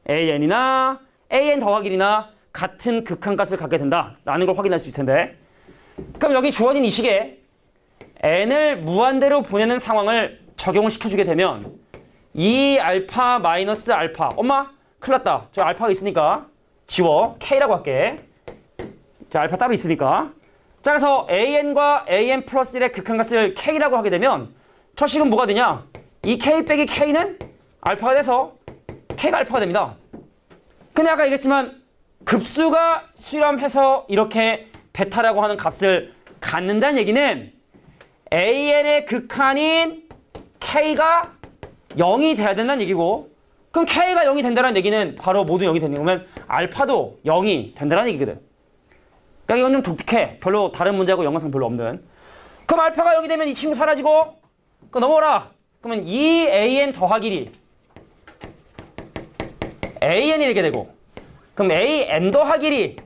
AN이나 an 더하기 1이나 같은 극한값을 갖게 된다라는 걸 확인할 수 있을 텐데, 그럼 여기 주어진 이 식에 n을 무한대로 보내는 상황을 적용을 시켜주게 되면 2α 마이너스 알파, 엄마 큰일 났다, 저 알파가 있으니까 지워, k라고 할게. 자, 알파 따로 있으니까. 자, 그래서 an과 an 플러스 1의 극한값을 k라고 하게 되면 저 식은 뭐가 되냐, 이 k 빼기 k는 알파가 돼서 k가 알파가 됩니다. 근데 아까 얘기했지만 급수가 수렴해서 이렇게 베타라고 하는 값을 갖는다는 얘기는 an의 극한인 k가 0이 돼야 된다는 얘기고, 그럼 k가 0이 된다는 얘기는 바로 모두 0이 되는 거면 알파도 0이 된다는 얘기거든. 그러니까 이건 좀 독특해. 별로 다른 문제하고 연관성 별로 없는. 그럼 알파가 0이 되면 이 친구 사라지고, 그럼 넘어오라. 그러면 2an 더하기 1이 an이 되게 되고, 그럼 an 더하기 1이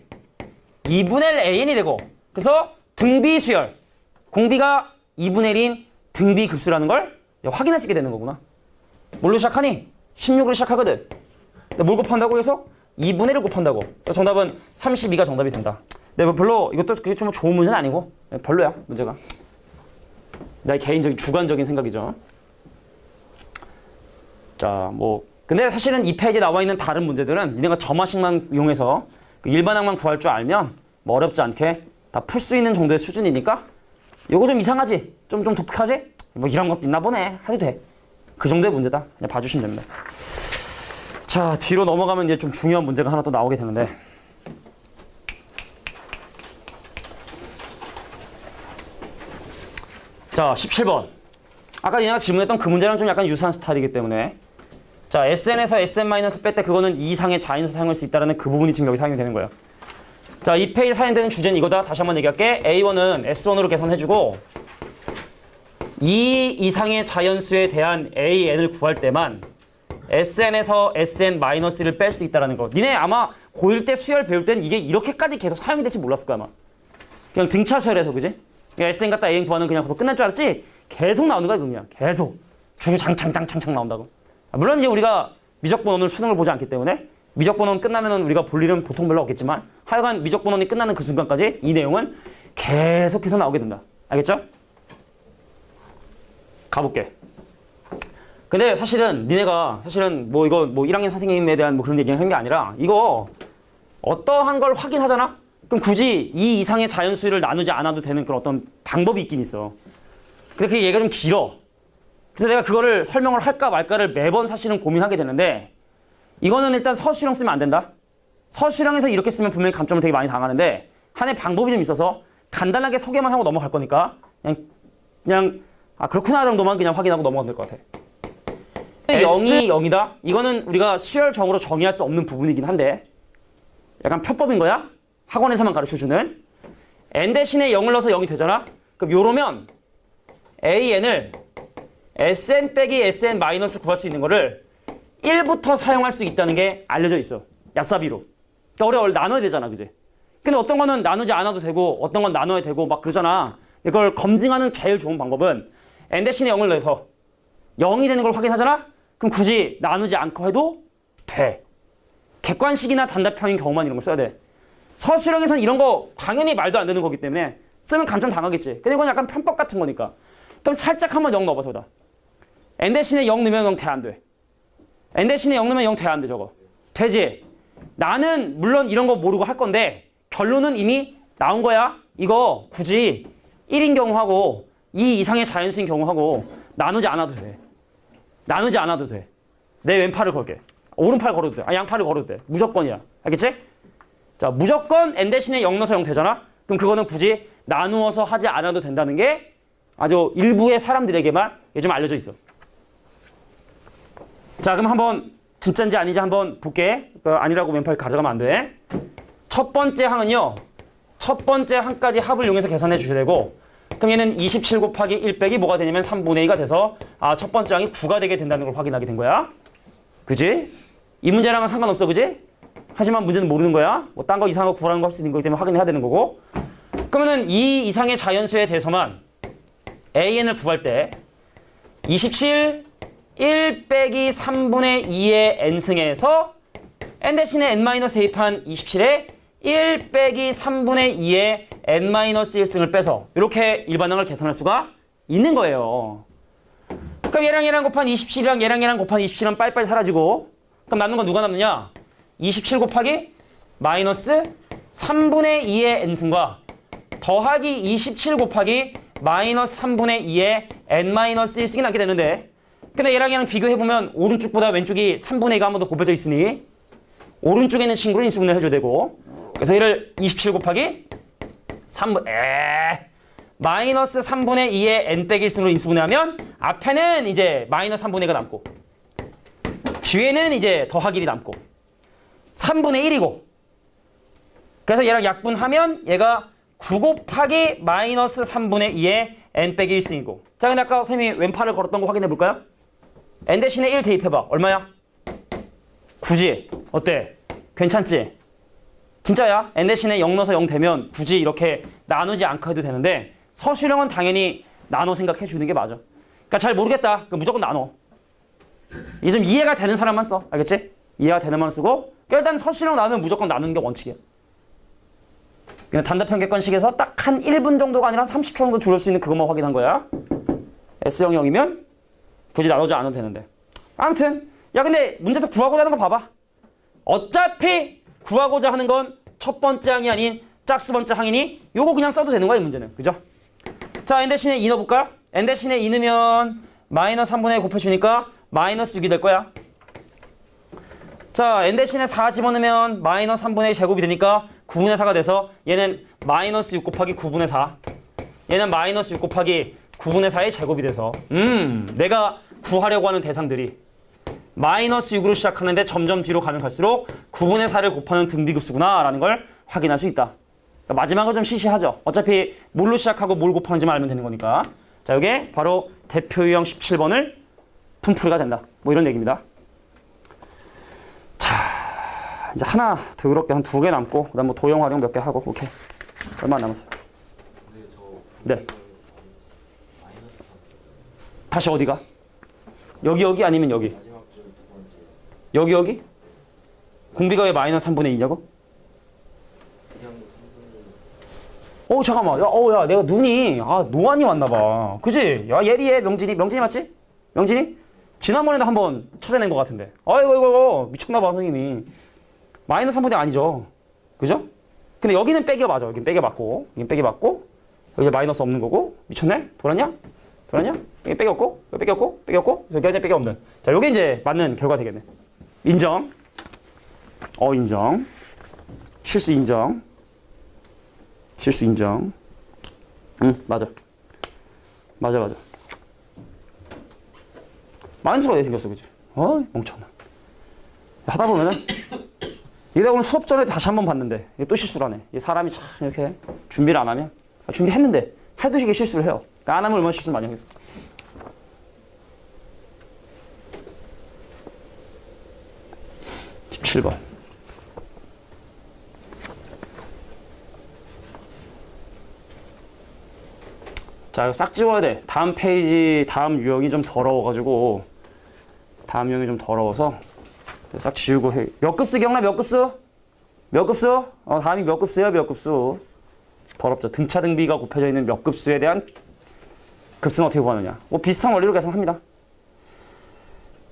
2분의 1 an이 되고, 그래서 등비 수열, 공비가 2분의 1인 등비 급수라는 걸 확인하시게 되는 거구나. 뭘로 시작하니? 16으로 시작하거든. 근데 뭘 곱한다고 해서? 2분의 1을 곱한다고. 정답은 32가 정답이 된다. 근데 뭐 별로 이것도 그게 좀 좋은 문제는 아니고 별로야, 문제가. 나의 개인적인 주관적인 생각이죠. 자, 뭐 근데 사실은 이 페이지에 나와 있는 다른 문제들은 니네가 점화식만 이용해서 그 일반항만 구할 줄 알면 뭐 어렵지 않게 다 풀 수 있는 정도의 수준이니까, 요거 좀 이상하지? 좀 독특하지? 뭐 이런 것도 있나 보네 해도 돼. 그 정도의 문제다. 그냥 봐주시면 됩니다. 자, 뒤로 넘어가면 이제 좀 중요한 문제가 하나 또 나오게 되는데, 자, 17번. 아까 얘가 질문했던 그 문제랑 좀 약간 유사한 스타일이기 때문에, 자, SN에서 SN- 뺄 때 그거는 이 이상의 자연수 사용할 수 있다는 그 부분이 지금 여기 사용이 되는 거예요. 자, 이 페이지 사용되는 주제는 이거다. 다시 한번 얘기할게. A1은 S1으로 계산해주고, 이 이상의 자연수에 대한 AN을 구할 때만 SN에서 SN-1을 뺄 수 있다는 거. 니네 아마 고1 때 수열 배울 땐 이게 이렇게까지 계속 사용이 될지 몰랐을 거야, 아마. 그냥 등차 수열해서, 그지? 그냥 SN 갖다 AN 구하는 그냥 거기서 끝날 줄 알았지? 계속 나오는 거야, 그냥. 계속. 주구장창 나온다고. 물론 이제 우리가 미적분원을 수능을 보지 않기 때문에 미적분원 끝나면은 우리가 볼 일은 보통 별로 없겠지만, 하여간 미적분원이 끝나는 그 순간까지 이 내용은 계속해서 나오게 된다. 알겠죠? 가볼게. 근데 사실은 니네가 뭐 이거 뭐 1학년 선생님에 대한 뭐 그런 얘기를 한 게 아니라, 이거 어떠한 걸 확인하잖아? 그럼 굳이 이 이상의 자연수를 나누지 않아도 되는 그런 어떤 방법이 있긴 있어. 근데 그 얘기가 좀 길어. 그래서 내가 그거를 설명을 할까 말까를 매번 사실은 고민하게 되는데, 이거는 일단 서술형 쓰면 안 된다. 서술형에서 이렇게 쓰면 분명히 감점을 되게 많이 당하는데, 하나의 방법이 좀 있어서 간단하게 소개만 하고 넘어갈 거니까 그냥 그렇구나 정도만 그냥 확인하고 넘어가면 될 것 같아. 0이 0이다? 이거는 우리가 수열정으로 정의할 수 없는 부분이긴 한데 약간 편법인 거야? 학원에서만 가르쳐주는. n 대신에 0을 넣어서 0이 되잖아? 그럼 요러면 an을 sn 빼기 sn 마이너스 구할 수 있는 거를 1부터 사용할 수 있다는 게 알려져 있어. 얍삽이로. 그러니까 우리가 나눠야 되잖아, 그지? 근데 어떤 거는 나누지 않아도 되고 어떤 건 나눠야 되고 막 그러잖아. 이걸 검증하는 제일 좋은 방법은 n 대신에 0을 넣어서 0이 되는 걸 확인하잖아? 그럼 굳이 나누지 않고 해도 돼. 객관식이나 단답형인 경우만 이런 걸 써야 돼. 서술형에서는 이런 거 당연히 말도 안 되는 거기 때문에 쓰면 감점 당하겠지. 근데 이건 약간 편법 같은 거니까. 그럼 살짝 한번 0 넣어봐, 저다. n 대신에 0 넣으면 0 돼, 안 돼? n 대신에 0 넣으면 0 돼, 안 돼, 저거? 되지? 나는 물론 이런 거 모르고 할 건데 결론은 이미 나온 거야. 이거 굳이 1인 경우하고 2 이상의 자연수인 경우하고 나누지 않아도 돼. 나누지 않아도 돼. 내 왼팔을 걸게. 오른팔 걸어도 돼. 양팔을 걸어도 돼. 무조건이야. 알겠지? 자, 무조건 n 대신에 0 넣어서 0 되잖아? 그럼 그거는 굳이 나누어서 하지 않아도 된다는 게 아주 일부의 사람들에게만 좀 알려져 있어. 자, 그럼 한번 진짜인지 아닌지 한번 볼게. 아니라고 왼팔 가져가면 안 돼. 첫 번째 항은요. 첫 번째 항까지 합을 이용해서 계산해 주셔야 되고, 그럼 얘는 27 곱하기 1 빼기 뭐가 되냐면 3분의 2가 돼서 첫 번째 항이 9가 되게 된다는 걸 확인하게 된 거야. 그지? 이 문제랑은 상관없어, 그지? 하지만 문제는 모르는 거야. 뭐 딴 거 이상한 거 구하라는 거 할 수 있는 거기 때문에 확인해야 되는 거고. 그러면은 이 이상의 자연수에 대해서만 an을 구할 때 27 1 빼기 3분의 2의 n승에서 n 대신에 n-a 대입한 27에 1 빼기 3분의 2의 n-1승을 빼서 이렇게 일반항을 계산할 수가 있는 거예요. 그럼 얘랑 곱한 27이랑 얘랑 곱한 27은 빨리빨리 사라지고 그럼 남는 건 누가 남느냐? 27 곱하기 마이너스 3분의 2의 n승과 더하기 27 곱하기 마이너스 3분의 2의 n-1승이 남게 되는데 근데 얘랑 비교해보면 오른쪽보다 왼쪽이 3분의 2가 한 번 더 곱해져 있으니 오른쪽에 있는 친구를 인수분해 해줘야 되고 그래서 얘를 27 곱하기 마이너스 3분의 2의 n 빼기 1승으로 인수분해하면 앞에는 이제 마이너스 3분의 2가 남고 뒤에는 이제 더하기 1이 남고 3분의 1이고 그래서 얘랑 약분하면 얘가 9 곱하기 마이너스 3분의 2의 n 빼기 1승이고 자 근데 아까 선생님이 왼팔을 걸었던 거 확인해 볼까요? n 대신에 1 대입해봐. 얼마야? 9지? 어때? 괜찮지? 진짜야? n 대신에 0 넣어서 0 되면 굳이 이렇게 나누지 않고 해도 되는데 서술형은 당연히 나눠 생각해 주는 게 맞아. 그러니까 잘 모르겠다. 그럼 무조건 나눠. 이게 좀 이해가 되는 사람만 써. 알겠지? 이해가 되는 만 쓰고 일단 서술형 나누면 무조건 나누는 게 원칙이야. 그냥 단답형객관식에서 딱 한 1분 정도가 아니라 30초 정도 줄일 수 있는 그것만 확인한 거야. S형 0이면 굳이 나누지 않아도 되는데. 아무튼 야 근데 문제도 구하고자 하는 거 봐봐. 어차피 구하고자 하는 건 첫 번째 항이 아닌 짝수 번째 항이니 요거 그냥 써도 되는 거야 이 문제는. 그죠? 자 n 대신에 2 넣어볼까? n 대신에 2 넣으면 마이너스 3분의 1 곱해주니까 마이너스 6이 될 거야. 자 n 대신에 4 집어넣으면 마이너스 3분의 1 제곱이 되니까 9분의 4가 돼서 얘는 마이너스 6 곱하기 9분의 4 얘는 마이너스 6 곱하기 9분의 4의 제곱이 돼서 내가 구하려고 하는 대상들이 마이너스 6으로 시작하는데 점점 뒤로 가면 갈수록 9분의 4를 곱하는 등비급수구나 라는 걸 확인할 수 있다. 그러니까 마지막은 좀 시시하죠. 어차피 뭘로 시작하고 뭘 곱하는지만 알면 되는 거니까. 자, 이게 바로 대표 유형 17번을 품풀이가 된다. 뭐 이런 얘기입니다. 자, 이제 하나 더럽게 한 2개 남고 그다음 뭐 도형 활용 몇 개 하고 오케이. 얼마 안 남았어요? 네. 다시 어디가? 여기 아니면 여기? 여기? 공비가 왜 마이너스 3분의 2냐고? 잠깐만. 야, 내가 눈이, 노안이 왔나봐. 그지? 야, 예리해, 명진이 맞지? 명진이? 지난번에도 한번 찾아낸 것 같은데. 아이고, 미쳤나봐, 선생님이. 마이너스 3분의 2 아니죠. 그죠? 근데 여기는 빼기가 맞아. 여긴 빼기 맞고, 여기 마이너스 없는 거고. 미쳤네? 돌았냐? 여기 빼기 없고, 여기 빼기 없고, 여기 완전 빼기 없는. 자, 요게 이제 맞는 결과 되겠네. 인정. 인정. 실수 인정. 맞아. 마이너스가 왜 생겼어, 그치? 멍청아. 하다 보면은, 이러다 오늘 수업 전에 다시 한번 봤는데, 이게 또 실수를 하네. 이 사람이 참 이렇게 준비를 안 하면, 준비했는데, 해도 이게 실수를 해요. 그러니까 안 하면 얼마나 실수를 많이 하겠어. 17번. 자, 이거 싹 지워야 돼. 다음 페이지, 다음 유형이 좀 더러워가지고, 더러워서 싹 지우고 해. 몇 급수 기억나? 몇 급수? 다음이 몇 급수야? 몇 급수? 더럽죠. 등차 등비가 곱해져 있는 몇 급수에 대한 급수는 어떻게 구하느냐. 뭐 비슷한 원리로 계산합니다.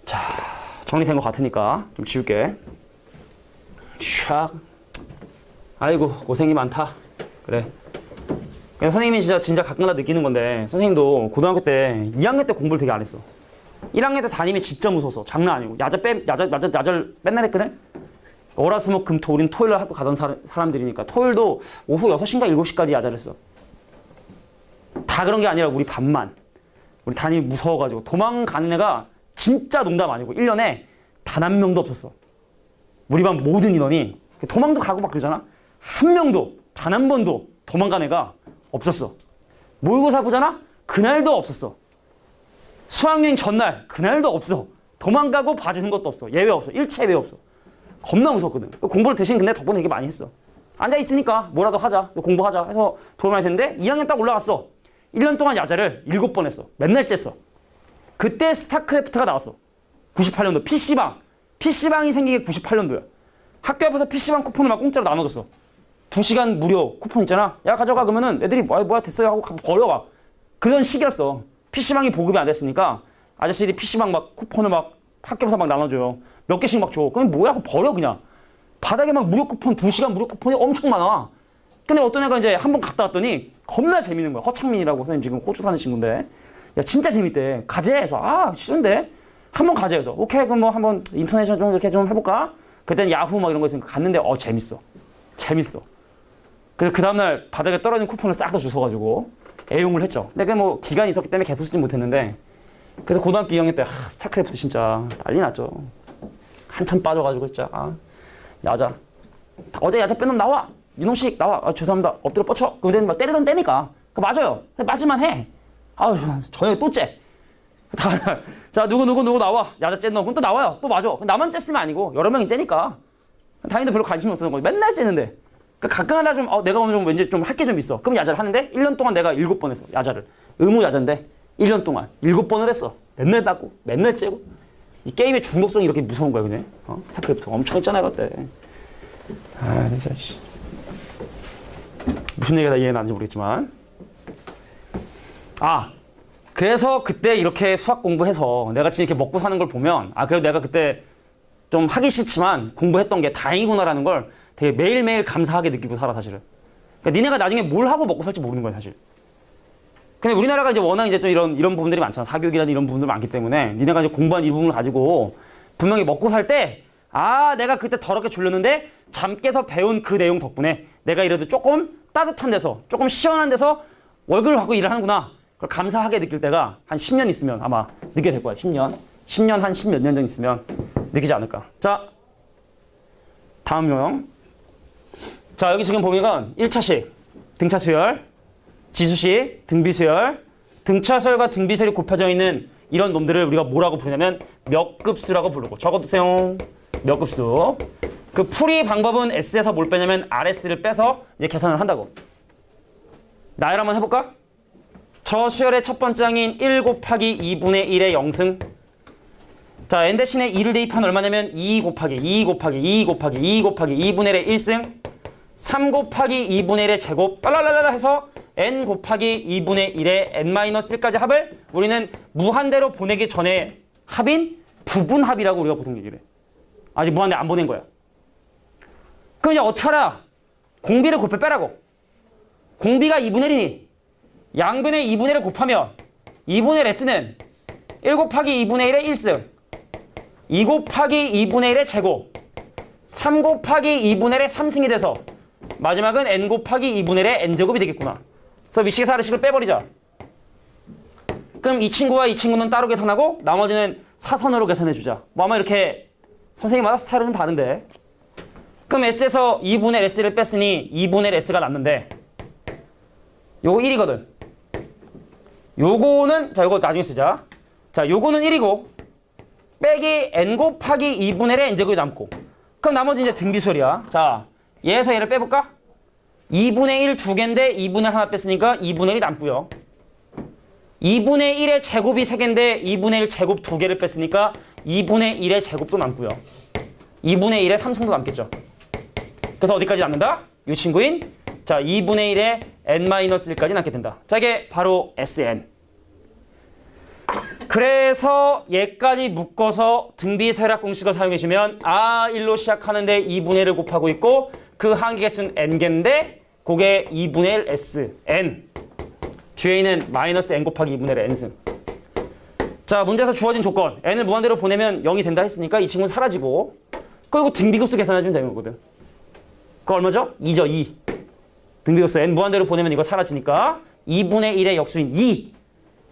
자, 정리된 것 같으니까 좀 지울게. 샥. 아이고, 고생이 많다. 그래. 그냥 선생님이 진짜 가끔가다 느끼는 건데, 선생님도 고등학교 때 2학년 때 공부를 되게 안 했어. 1학년 때 담임이 진짜 무서워서 장난 아니고 야절 맨날 했거든. 월화수목 금토 우린 토요일 학교 가던 사람들이니까 토요일도 오후 6시인가 7시까지 야자를 했어. 다 그런 게 아니라 우리 반만. 우리 담임이 무서워가지고 도망가는 애가 진짜 농담 아니고 1년에 단 한 명도 없었어. 우리 반 모든 인원이 도망도 가고 막 그러잖아. 한 명도 단 한 번도 도망간 애가 없었어. 모의고사 보잖아? 그날도 없었어. 수학여행 전날 그날도 없어. 도망가고 봐주는 것도 없어. 예외 없어. 일체 예외 없어. 겁나 무섭거든. 공부를 대신 근데 덕분에 되게 많이 했어. 앉아있으니까 뭐라도 하자. 공부하자 해서 도움이 많이 됐는데 2학년 딱 올라갔어. 1년 동안 야자를 7번 했어. 맨날 쬐어. 그때 스타크래프트가 나왔어. 98년도 PC방. PC방이 생긴 게 98년도야. 학교 앞에서 PC방 쿠폰을 막 공짜로 나눠줬어. 2시간 무료 쿠폰 있잖아. 야 가져가. 그러면은 애들이 뭐야 됐어요 하고 버려 와. 그런 시기였어. PC방이 보급이 안 됐으니까 아저씨들이 PC방 막 쿠폰을 막 학교 앞에서 막 나눠줘요. 몇 개씩 막 줘. 그럼 뭐야? 버려 그냥. 바닥에 막 무료 쿠폰 2시간 무료 쿠폰이 엄청 많아. 근데 어떤 애가 이제 한 번 갔다 왔더니 겁나 재밌는 거야. 허창민이라고 선생님 지금 호주 사는 친구인데 야 진짜 재밌대. 가재 해서 아 싫은데 한번 가재 해서 오케이 그럼 뭐 한번 인터넷 좀 이렇게 좀 해볼까? 그때는 야후 막 이런 거 있으니까 갔는데 재밌어. 그래서 그 다음날 바닥에 떨어진 쿠폰을 싹 다 주워가지고 애용을 했죠. 근데 그 뭐 기간이 있었기 때문에 계속 쓰지 못했는데 그래서 고등학교 2학년 때 스타크래프트 진짜 난리 났죠. 한참 빠져가지고 진짜 야자 어제 야자 뺀 놈 나와. 윤홍식 나와. 죄송합니다. 엎드려 뻗쳐. 그럼 막 때리던 때니까. 맞아요. 맞으면 해. 저녁에 또 째. 자 누구 나와. 야자 째 놈. 그럼 또 나와요. 또 맞아. 나만 째으면 아니고 여러 명이 째니까. 당연히 별로 관심이 없었던 거예요. 맨날 째는데. 그러니까 가끔 하다 좀 내가 오늘 좀 왠지 좀 할 게 좀 있어. 그럼 야자를 하는데 1년 동안 내가 7번 했어. 야자를. 의무 야자인데 1년 동안 7번을 했어. 맨날 닦고 맨날 째고. 이 게임의 중독성이 이렇게 무서운 거야 그냥. 스타크래프트 엄청 했잖아요 그때. 진짜 무슨 얘기가 다 이해는 안지 모르겠지만. 그래서 그때 이렇게 수학 공부해서 내가 지금 이렇게 먹고 사는 걸 보면 그래도 내가 그때 좀 하기 싫지만 공부했던 게 다행이구나라는 걸 되게 매일매일 감사하게 느끼고 살아 사실은. 그러니까 니네가 나중에 뭘 하고 먹고 살지 모르는 거야 사실. 근데 우리나라가 이제 워낙 이제 좀 이런 부분들이 많잖아. 사교육이라는 이런 부분들 많기 때문에 니네가 이제 공부한 이 부분을 가지고 분명히 먹고 살 때 내가 그때 더럽게 졸렸는데 잠 깨서 배운 그 내용 덕분에 내가 이래도 조금 따뜻한 데서 조금 시원한 데서 월급을 받고 일을 하는구나. 그걸 감사하게 느낄 때가 한 10년 있으면 아마 느끼게 될 거야. 10년 한 10몇 년 정도 있으면 느끼지 않을까. 자, 다음 요령. 자, 여기 지금 보면 1차식 등차 수열, 지수식 등비 수열, 등차 수열과 등비 수열이 곱해져 있는 이런 놈들을 우리가 뭐라고 부르냐면 몇 급수라고 부르고 적어두세요. 몇 급수. 그 풀이 방법은 S에서 뭘 빼냐면 RS를 빼서 이제 계산을 한다고. 나열 한번 해볼까? 저 수열의 첫 번째 항인 1 곱하기 2분의 1의 0승. 자, n 대신에 2를 대입하면 얼마냐면 2 곱하기 2 곱하기 2 곱하기 2 곱하기 2분의 1의 1승. 3 곱하기 2분의 1의 제곱 빨랄랄라 해서 n 곱하기 2분의 1의 n-1까지 합을 우리는 무한대로 보내기 전에 합인 부분합이라고 우리가 보통 얘기를 해. 아직 무한대 안 보낸 거야. 그럼 이제 어떻게 하라? 공비를 곱해 빼라고. 공비가 2분의 1이니 양변의 2분의 1을 곱하면 2분의 1 S는 1 곱하기 2분의 1의 1승 2 곱하기 2분의 1의 제곱 3 곱하기 2분의 1의 3승이 돼서 마지막은 n 곱하기 2분의 1의 n제곱이 되겠구나. 그래서 위식에서 아래식을 빼버리자. 그럼 이 친구와 이 친구는 따로 계산하고 나머지는 사선으로 계산해주자. 뭐 아마 이렇게 선생님마다 스타일은 좀 다른데. 그럼 S에서 2분의 S를 뺐으니 2분의 S가 남는데 요거 1이거든. 요거는 자 요거 나중에 쓰자. 자 요거는 1이고 빼기 n 곱하기 2분의 1의 n제곱이 남고 그럼 나머지 이제 등비수열이야. 자 얘에서 얘를 빼볼까? 2분의 1 두 개인데 2분의 1 하나 뺐으니까 2분의 1이 남고요. 2분의 1의 제곱이 3개인데 2분의 1 제곱 2개를 뺐으니까 2분의 1의 제곱도 남고요. 2분의 1의 3승도 남겠죠. 그래서 어디까지 남는다? 이 친구인 자 2분의 1의 n-1까지 남게 된다. 자 이게 바로 Sn. 그래서 얘까지 묶어서 등비서열학 공식을 사용해주면 1로 시작하는데 2분의 1을 곱하고 있고 그 항의 개수는 n개인데 그게 2분의 1 S, n. 뒤에 있는 마이너스 n 곱하기 2분의 1 n승. 자 문제에서 주어진 조건 n을 무한대로 보내면 0이 된다 했으니까 이 친구는 사라지고 그리고 등비급수 계산해주면 되는 거거든. 그거 얼마죠? 2죠 2. 등비급수 n 무한대로 보내면 이거 사라지니까 2분의 1의 역수인 2.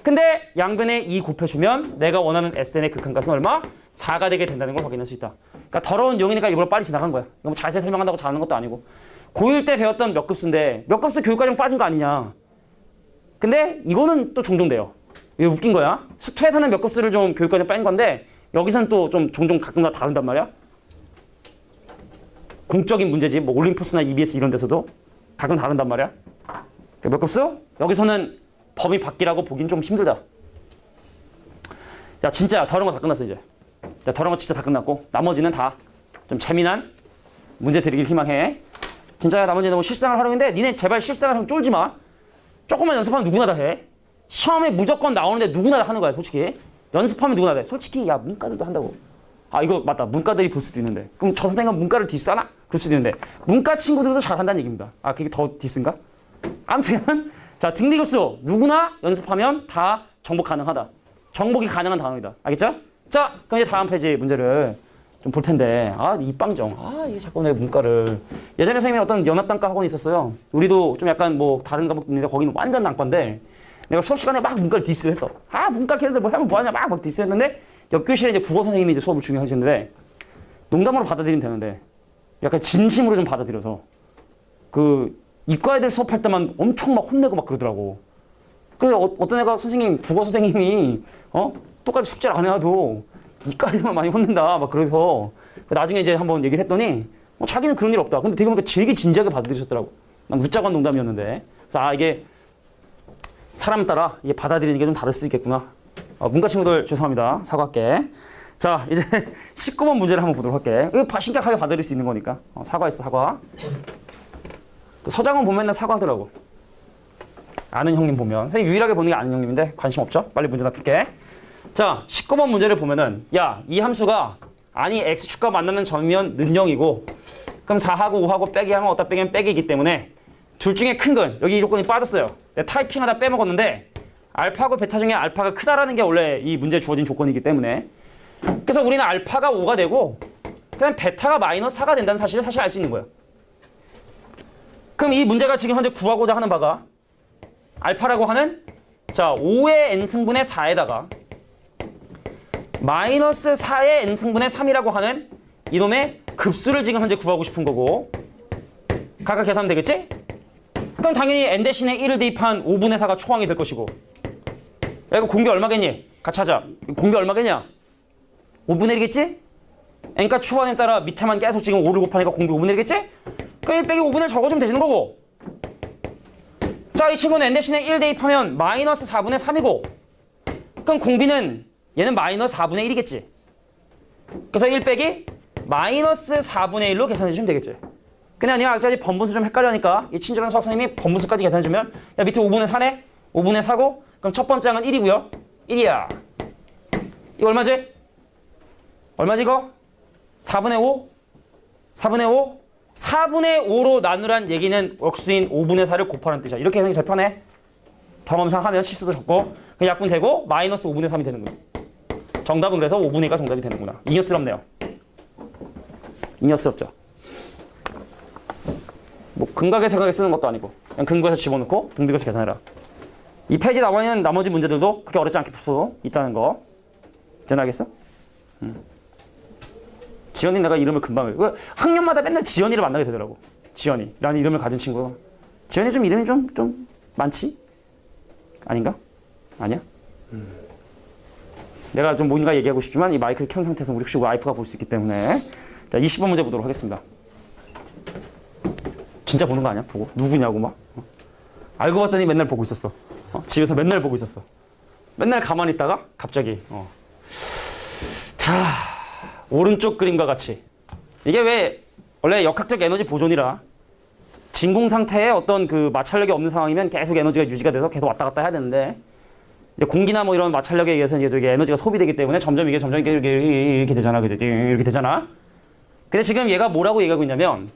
근데 양변에 2 곱해주면 내가 원하는 SN의 극한값은 얼마? 4가 되게 된다는 걸 확인할 수 있다. 그러니까 더러운 용이니까 이걸 빨리 지나간 거야. 이거 뭐 자세히 설명한다고 잘하는 것도 아니고. 고1 때 배웠던 몇 급수인데 몇 급수 교육과정 빠진 거 아니냐. 근데 이거는 또 종종 돼요. 이게 웃긴 거야. 수투에서는 몇 급수를 좀 교육과정 빠진 건데 여기서는 또 좀 종종 가끔 다른단 말이야. 공적인 문제지. 뭐 올림포스나 EBS 이런 데서도 가끔 다른단 말이야. 몇 급수? 여기서는 범위 바뀌라고 보긴 좀 힘들다. 야 진짜 더러운 거 다 끝났어 이제. 야 더러운 거 진짜 다 끝났고 나머지는 다 좀 재미난 문제 드리길 희망해. 진짜 나머지 너무 실상을 활용했는데 니네 제발 실상을 하면 쫄지 마. 조금만 연습하면 누구나 다 해. 시험에 무조건 나오는데 누구나 다 하는 거야 솔직히. 연습하면 누구나 다 해. 솔직히 야 문과들도 한다고. 아 이거 맞다. 문과들이 볼 수도 있는데. 그럼 저 선생님은 문과를 디스하나? 그럴 수도 있는데. 문과 친구들도 잘한다는 얘기입니다. 아 그게 더 디스인가? 아무튼 자 등비교수 누구나 연습하면 다 정복 가능하다. 정복이 가능한 단어이다. 알겠죠? 자 그럼 이제 다음 페이지 문제를 좀 볼 텐데 이빵정 이게 자꾸 내가 문과를 예전에 선생님이 어떤 연합단과 학원이 있었어요. 우리도 좀 약간 뭐 다른 과목도 있는데 거기는 완전 난과인데 내가 수업 시간에 막 문과를 디스했어. 문과 걔네들 뭐 하면 뭐하냐 막 디스했는데 옆 교실에 이제 국어 선생님이 이제 수업을 중요하셨는데 농담으로 받아들이면 되는데 약간 진심으로 좀 받아들여서 그 이과 애들 수업할 때만 엄청 막 혼내고 막 그러더라고. 그래서 어떤 애가 선생님 국어 선생님이 똑같이 숙제를 안 해도 이과 애들만 많이 혼낸다 막 그래서 나중에 이제 한번 얘기를 했더니 자기는 그런 일 없다. 근데 되게 보니까 되게 진지하게 받아들이셨더라고. 난 웃자고 한 농담이었는데. 그래서 이게 사람 따라 이게 받아들이는 게 좀 다를 수도 있겠구나. 문과 친구들 죄송합니다. 사과할게. 자 이제 19번 문제를 한번 보도록 할게. 이거 심각하게 받아들일 수 있는 거니까. 사과했어 사과. 서장훈 보면 맨날 사과하더라고. 아는 형님 보면. 선생님 유일하게 보는 게 아는 형님인데 관심 없죠? 빨리 문제나 풀게. 자 19번 문제를 보면은 이 함수가 x축과 만나는 점이면 는영이고 그럼 4하고 5하고 빼기 하면 어디다 빼기면 빼기이기 때문에 둘 중에 큰 건 여기 이 조건이 빠졌어요. 내가 타이핑하다 빼먹었는데 알파하고 베타 중에 알파가 크다라는 게 원래 이 문제에 주어진 조건이기 때문에 그래서 우리는 알파가 5가 되고 그냥 베타가 마이너스 4가 된다는 사실을 사실 알 수 있는 거예요. 그럼 이 문제가 지금 현재 구하고자 하는 바가 알파라고 하는 5의 n승분의 4에다가 마이너스 4의 n승분의 3이라고 하는 이놈의 급수를 지금 현재 구하고 싶은 거고 각각 계산하면 되겠지? 그럼 당연히 n 대신에 1을 대입한 5분의 4가 초항이 될 것이고 야 이거 공비 얼마겠니? 같이 하자. 공비 얼마겠냐? 5분의 1이겠지? n가 추반에 따라 밑에만 계속 지금 5를 곱하니까 공비 5분의 1이겠지? 그럼 1 빼기 5분의 1 적어주면 되는 거고 자 이 친구는 n 대신에 1 대입하면 마이너스 4분의 3이고 그럼 공비는 얘는 마이너스 4분의 1이겠지. 그래서 1 빼기 마이너스 4분의 1로 계산해주시면 되겠지. 근데 아니야 아직까지 번분수 좀 헷갈려니까 이 친절한 수학 선생님이 번분수까지 계산해주면 야 밑에 5분의 4네? 5분의 4고 그럼 첫 번째 항은 1이고요. 1이야. 이거 얼마지? 얼마지 이거? 4분의 5? 4분의 5? 4분의 5로 나누란 얘기는 억수인 5분의 4를 곱하는 뜻이야. 이렇게 해석이 제일 편해. 경험상 하면 실수도 적고 그 약분 되고 마이너스 5분의 3이 되는 거야. 정답은 그래서 5분의 2가 정답이 되는구나. 잉여스럽네요. 잉여스럽죠. 뭐 근각의 생각에 쓰는 것도 아니고 그냥 근거에서 집어넣고 등비교에서 계산해라. 이 페이지 나와 있는 나머지 문제들도 그렇게 어렵지 않게 풀 수 있다는 거. 이제 알겠어? 지연이 내가 이름을 금방 왜 학년마다 맨날 지연이를 만나게 되더라고. 지연이라는 이름을 가진 친구. 지연이 좀 이름이 좀 많지? 아닌가? 아니야? 내가 좀 뭔가 얘기하고 싶지만 이 마이크를 켠 상태에서 우리 혹시 와이프가 볼 수 있기 때문에 자 20번 문제 보도록 하겠습니다. 진짜 보는 거 아니야? 보고 누구냐고 막 알고 봤더니 맨날 보고 있었어. 집에서 맨날 보고 있었어. 맨날 가만히 있다가 갑자기 자 오른쪽 그림과 같이 이게 왜 원래 역학적 에너지 보존이라 진공 상태에 어떤 그 마찰력이 없는 상황이면 계속 에너지가 유지가 돼서 계속 왔다 갔다 해야 되는데 공기나 뭐 이런 마찰력에 의해서 이게 에너지가 소비되기 때문에 점점 이게 이렇게 되잖아. 그죠? 이렇게 되잖아. 근데 지금 얘가 뭐라고 얘기하고 있냐면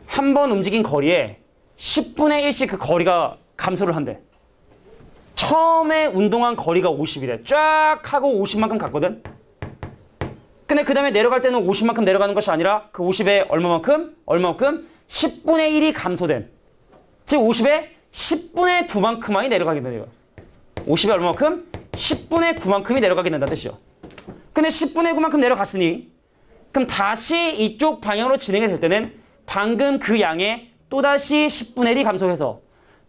한 번 움직인 거리에 10분의 1씩 그 거리가 감소를 한대. 처음에 운동한 거리가 50이래. 쫙 하고 50만큼 갔거든. 근데 그 다음에 내려갈 때는 50만큼 내려가는 것이 아니라 그 50에 얼마만큼 10분의 1이 감소된. 즉 50에 10분의 9만큼만이 내려가게 되는 거야. 50에 얼마만큼? 10분의 9만큼이 내려가게 된다는 뜻이요. 근데 10분의 9만큼 내려갔으니 그럼 다시 이쪽 방향으로 진행이 될 때는 방금 그 양에 또다시 10분의 1이 감소해서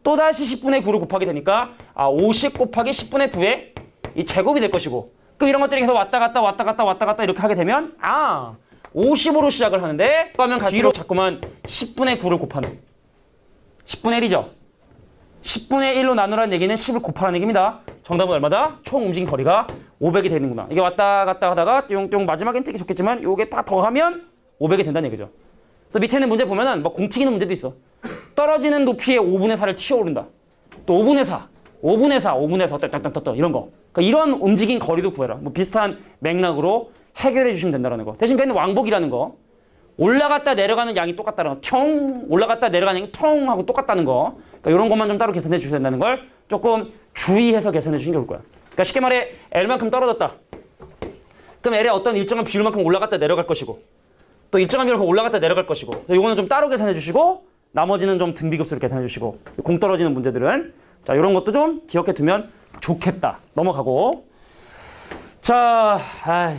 또다시 10분의 9를 곱하게 되니까 50 곱하기 10분의 9의 이 제곱이 될 것이고 그럼 이런 것들이 계속 왔다 갔다 이렇게 하게 되면 50으로 시작을 하는데 하면 갈수록 자꾸만 10분의 9를 곱하는 10분의 1이죠. 10분의 1로 나누라는 얘기는 10을 곱하라는 얘기입니다. 정답은 얼마다? 총 움직인 거리가 500이 되는구나. 이게 왔다 갔다 하다가 띵띵 마지막엔 되게 좋겠지만 요게 딱 더하면 500이 된다는 얘기죠. 그래서 밑에 있는 문제 보면은 뭐 공 튀기는 문제도 있어. 떨어지는 높이의 5분의 4를 튀어오른다. 또 5분의 4, 5분의 4, 5분의 4, 떡떡떡떡 이런 거. 그러니까 이런 움직인 거리도 구해라. 뭐 비슷한 맥락으로 해결해 주시면 된다는 거. 대신 걔는 왕복이라는 거. 올라갔다 내려가는 양이 똑같다는 거. 평 올라갔다 내려가는 양이 통 하고 똑같다는 거. 그러니까 이런 것만 좀 따로 계산해 주셔야 된다는 걸 조금 주의해서 계산해 주시는 게 좋을 거야. 그러니까 쉽게 말해 L만큼 떨어졌다. 그럼 L의 어떤 일정한 비율만큼 올라갔다 내려갈 것이고 또 일정한 비율만큼 올라갔다 내려갈 것이고 이거는 좀 따로 계산해 주시고 나머지는 좀 등비급수로 계산해 주시고 공 떨어지는 문제들은 자 이런 것도 좀 기억해 두면 좋겠다. 넘어가고 자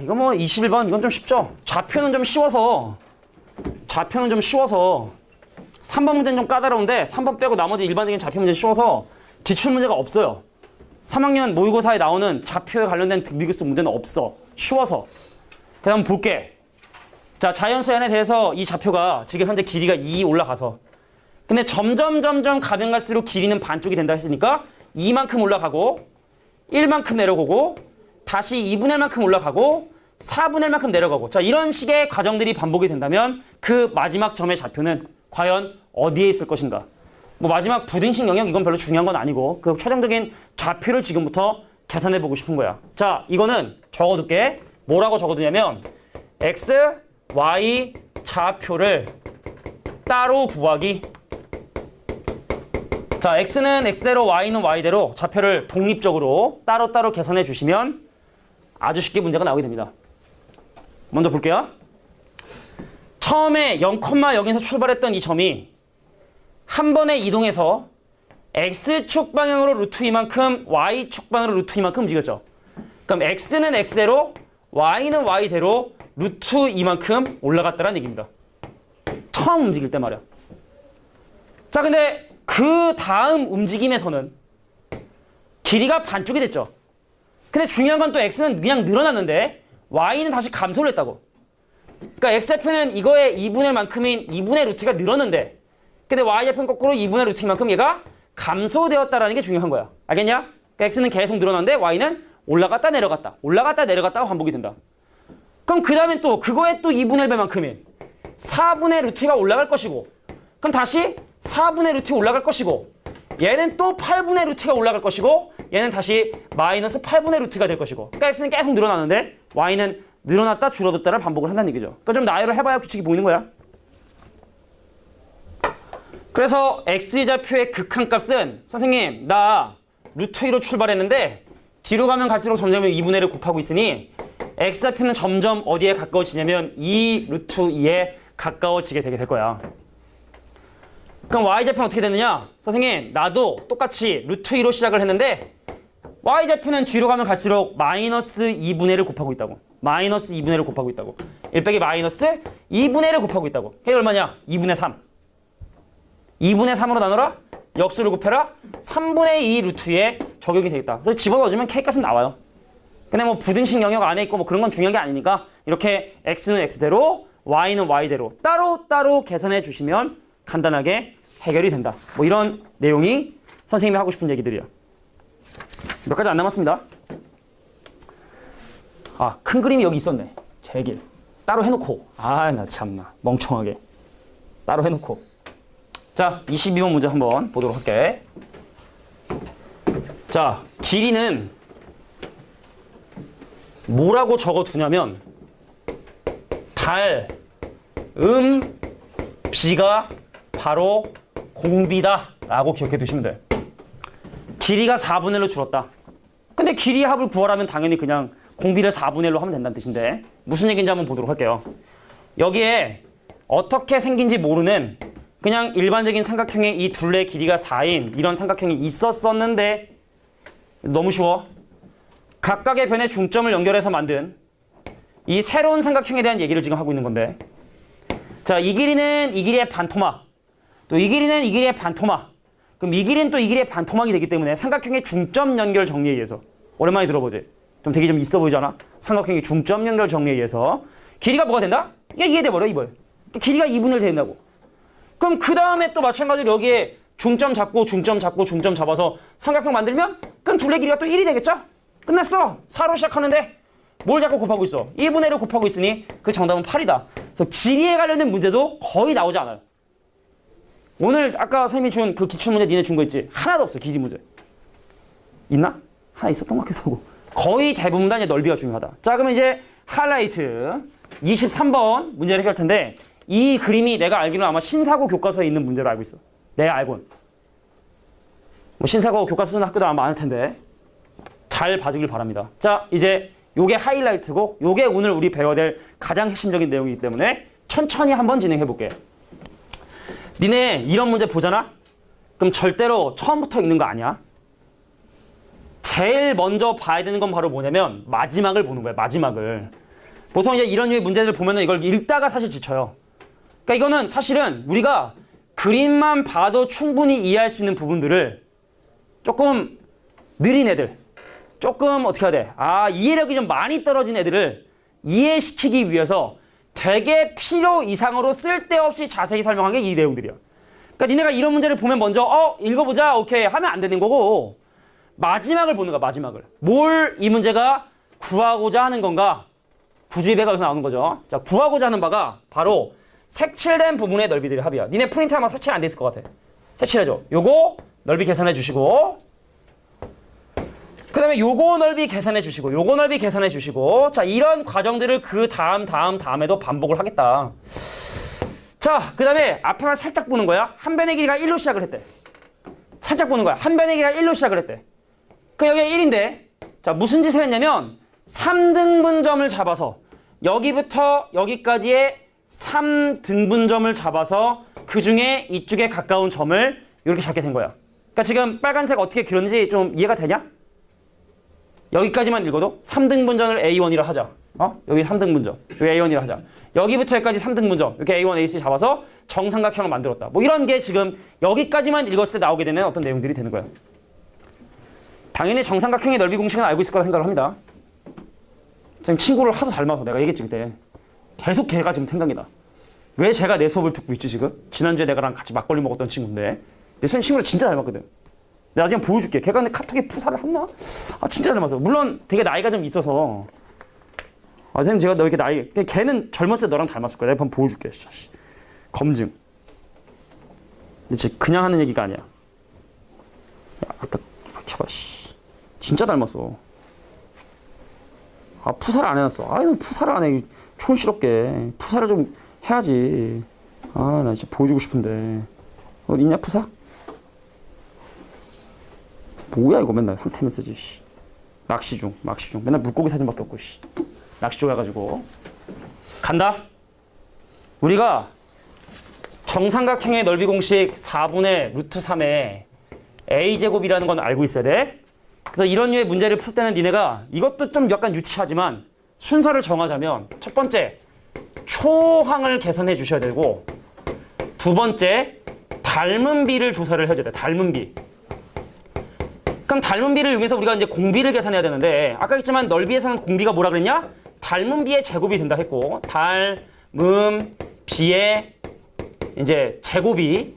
이거 뭐 21번 이건 좀 쉽죠. 좌표는 좀 쉬워서 3번 문제는 좀 까다로운데 3번 빼고 나머지 일반적인 좌표 문제는 쉬워서 기출 문제가 없어요. 3학년 모의고사에 나오는 좌표에 관련된 등비급수 문제는 없어. 쉬워서. 그래서 한번 볼게. 자, 자연수연에 대해서 이 좌표가 지금 현재 길이가 2 올라가서 근데 점점 가면 갈수록 길이는 반쪽이 된다 했으니까 2만큼 올라가고 1만큼 내려가고 다시 2분의 1만큼 올라가고 4분의 1만큼 내려가고 자 이런 식의 과정들이 반복이 된다면 그 마지막 점의 좌표는 과연 어디에 있을 것인가. 뭐 마지막 부등식 영역 이건 별로 중요한 건 아니고 그 최종적인 좌표를 지금부터 계산해 보고 싶은 거야. 자 이거는 적어둘게. 뭐라고 적어두냐면 x, y 좌표를 따로 구하기. 자 x는 x대로 y는 y대로 좌표를 독립적으로 따로따로 계산해 주시면 아주 쉽게 문제가 나오게 됩니다. 먼저 볼게요. 처음에 0,0에서 출발했던 이 점이 한 번에 이동해서 x축 방향으로 루트 이만큼 y축 방향으로 루트 이만큼 움직였죠. 그럼 x는 x대로 y는 y대로 루트 이만큼 올라갔다는 얘기입니다. 처음 움직일 때 말이야. 자 근데 그 다음 움직임에서는 길이가 반쪽이 됐죠. 근데 중요한 건 또 x는 그냥 늘어났는데 y는 다시 감소를 했다고. 그러니까 x좌표는 이거의 2분의 1만큼인 2분의 루트가 늘었는데 근데 y좌표는 거꾸로 2분의 루트만큼 얘가 감소되었다라는 게 중요한 거야. 알겠냐? 그러니까 x는 계속 늘어났는데 y는 올라갔다 내려갔다 올라갔다 내려갔다가 반복이 된다. 그럼 그 다음에 또 그거에 또 2분의 1배만큼인 4분의 루트가 올라갈 것이고 그럼 다시 4분의 루트가 올라갈 것이고 얘는 또 8분의 루트가 올라갈 것이고 얘는 다시 마이너스 8분의 루트가 될 것이고 그러니까 x는 계속 늘어나는데 y는 늘어났다 줄어들다를 반복을 한다는 얘기죠. 그러니까 좀 나열을 해봐야 규칙이 보이는 거야. 그래서 x좌표의 극한값은 선생님 나 루트 2로 출발했는데 뒤로 가면 갈수록 점점 2분의 1을 곱하고 있으니 x좌표는 점점 어디에 가까워지냐면 2 루트 2에 가까워지게 되게 될 거야. 그럼 y좌표는 어떻게 되느냐? 선생님 나도 똑같이 루트 2로 시작을 했는데 y좌표는 뒤로 가면 갈수록 마이너스 2분의 1을 곱하고 있다고. 마이너스 2분의 1을 곱하고 있다고. 1 빼기 마이너스 2분의 1을 곱하고 있다고. 그게 얼마냐? 2분의 3. 2분의 3으로 나눠라. 역수를 곱해라. 3분의 2 루트에 적용이 되겠다. 그래서 집어넣어주면 k값은 나와요. 근데 뭐 부등식 영역 안에 있고 뭐 그런 건 중요한 게 아니니까 이렇게 x는 x대로 y는 y대로 따로따로 계산해 주시면 간단하게 해결이 된다. 뭐 이런 내용이 선생님이 하고 싶은 얘기들이야. 몇 가지 안 남았습니다. 큰 그림이 여기 있었네. 제길. 따로 해놓고. 나 참나. 멍청하게. 따로 해놓고. 자, 22번 문제 한번 보도록 할게. 자, 길이는 뭐라고 적어두냐면 달, 비가 바로 공비다 라고 기억해 두시면 돼. 길이가 4분의 1로 줄었다. 근데 길이의 합을 구하라면 당연히 그냥 공비를 4분의 1로 하면 된다는 뜻인데 무슨 얘기인지 한번 보도록 할게요. 여기에 어떻게 생긴지 모르는 그냥 일반적인 삼각형의 이 둘레 길이가 4인 이런 삼각형이 있었었는데 너무 쉬워. 각각의 변의 중점을 연결해서 만든 이 새로운 삼각형에 대한 얘기를 지금 하고 있는 건데 자, 이 길이는 이 길이의 반토막 또 이 길이는 이 길이의 반토막 그럼 이 길이는 또 이 길이의 반토막이 되기 때문에 삼각형의 중점 연결 정리에 의해서 오랜만에 들어보지? 좀 되게 좀 있어 보이잖아? 삼각형의 중점 연결 정리에 의해서 길이가 뭐가 된다? 이게 이해돼 버려 이걸. 길이가 2분의 1 된다고. 그럼 그 다음에 또 마찬가지로 여기에 중점 잡고 중점 잡고 중점 잡아서 삼각형 만들면 그럼 둘레 길이가 또 1이 되겠죠? 끝났어. 4로 시작하는데 뭘 자꾸 곱하고 있어? 2분의 1을 곱하고 있으니 그 정답은 8이다. 그래서 길이에 관련된 문제도 거의 나오지 않아요. 오늘 아까 선생님이 준 그 기출문제 니네 준 거 있지? 하나도 없어, 길이 문제. 있나? 하나 있었던 것 같기도 하고. 거의 대부분 다 이제 넓이가 중요하다. 자, 그러면 이제 하이라이트 23번 문제를 해결할 텐데 이 그림이 내가 알기로는 아마 신사고 교과서에 있는 문제로 알고 있어. 내가 알고는. 뭐 신사고 교과서 쓰는 학교도 아마 많을 텐데 잘 봐주길 바랍니다. 자, 이제 요게 하이라이트고 요게 오늘 우리 배워야 될 가장 핵심적인 내용이기 때문에 천천히 한번 진행해 볼게. 니네 이런 문제 보잖아? 그럼 절대로 처음부터 읽는 거 아니야. 제일 먼저 봐야 되는 건 바로 뭐냐면 마지막을 보는 거야. 마지막을. 보통 이제 이런 류의 문제들 보면은 이걸 읽다가 사실 지쳐요. 그러니까 이거는 사실은 우리가 그림만 봐도 충분히 이해할 수 있는 부분들을 조금 느린 애들, 조금 어떻게 해야 돼? 이해력이 좀 많이 떨어진 애들을 이해시키기 위해서 되게 필요 이상으로 쓸데없이 자세히 설명한 게 이 내용들이야. 그러니까 니네가 이런 문제를 보면 먼저 읽어보자, 오케이 하면 안 되는 거고 마지막을 보는 거야. 마지막을. 뭘 이 문제가 구하고자 하는 건가? 구주의배가 여기서 나오는 거죠. 자, 구하고자 하는 바가 바로 색칠된 부분의 넓이들의 합이야. 니네 프린트 아마 색칠 안 돼 있을 것 같아. 색칠해줘. 요거 넓이 계산해 주시고 그 다음에 요거 넓이 계산해 주시고 요거 넓이 계산해 주시고 자, 이런 과정들을 그 다음에도 반복을 하겠다. 자, 그 다음에 앞에만 살짝 보는 거야. 한 변의 길이가 1로 시작을 했대. 살짝 보는 거야. 한 변의 길이가 1로 시작을 했대. 그 여기가 1인데 자, 무슨 짓을 했냐면 3등분점을 잡아서 여기부터 여기까지의 3등분점을 잡아서 그 중에 이쪽에 가까운 점을 이렇게 잡게 된 거야. 그러니까 지금 빨간색 어떻게 그렸는지 좀 이해가 되냐? 여기까지만 읽어도 3등분점을 A1이라 하자. 여기 3등분점. 여기 A1이라 하자. 여기부터 여기까지 3등분점. 이렇게 A1, A3 잡아서 정삼각형을 만들었다. 뭐 이런 게 지금 여기까지만 읽었을 때 나오게 되는 어떤 내용들이 되는 거야. 당연히 정삼각형의 넓이 공식은 알고 있을 거라 생각을 합니다. 지금 친구를 하도 닮아서 내가 얘기했지 그때. 계속 걔가 지금 생각이 나. 왜 제가 내 수업을 듣고 있지 지금? 지난주에 내가랑 같이 막걸리 먹었던 친구인데 내 선생님 친구를 진짜 닮았거든. 내가 지금 보여줄게. 걔가 내 카톡에 푸사를 했나? 진짜 닮았어. 물론 되게 나이가 좀 있어서 선생님 제가 너 이렇게 나이 걔는 젊었을 때 너랑 닮았을 거야. 내가 한번 보여줄게. 검증. 근데 진짜 그냥 하는 얘기가 아니야. 아까 봐봐. 진짜 닮았어. 푸사를 안 해놨어. 너 푸사를 안 해. 촌스럽게. 푸사를 좀 해야지. 나 진짜 보여주고 싶은데. 어디 있냐, 푸사? 뭐야, 이거 맨날 상태 메시지. 낚시 중. 맨날 물고기 사진밖에 없고, 낚시 중 해가지고. 간다. 우리가 정삼각형의 넓이 공식 4분의 루트 3의 a제곱이라는 건 알고 있어야 돼. 그래서 이런 류의 문제를 풀 때는 니네가 이것도 좀 약간 유치하지만 순서를 정하자면 첫 번째 초항을 계산해 주셔야 되고 두 번째 닮은 비를 조사를 해줘야 돼. 닮은 비. 그럼 닮은 비를 이용해서 우리가 이제 공비를 계산해야 되는데 아까 했지만 넓이에서는 공비가 뭐라 그랬냐? 닮은 비의 제곱이 된다 했고 닮은 비의 이제 제곱이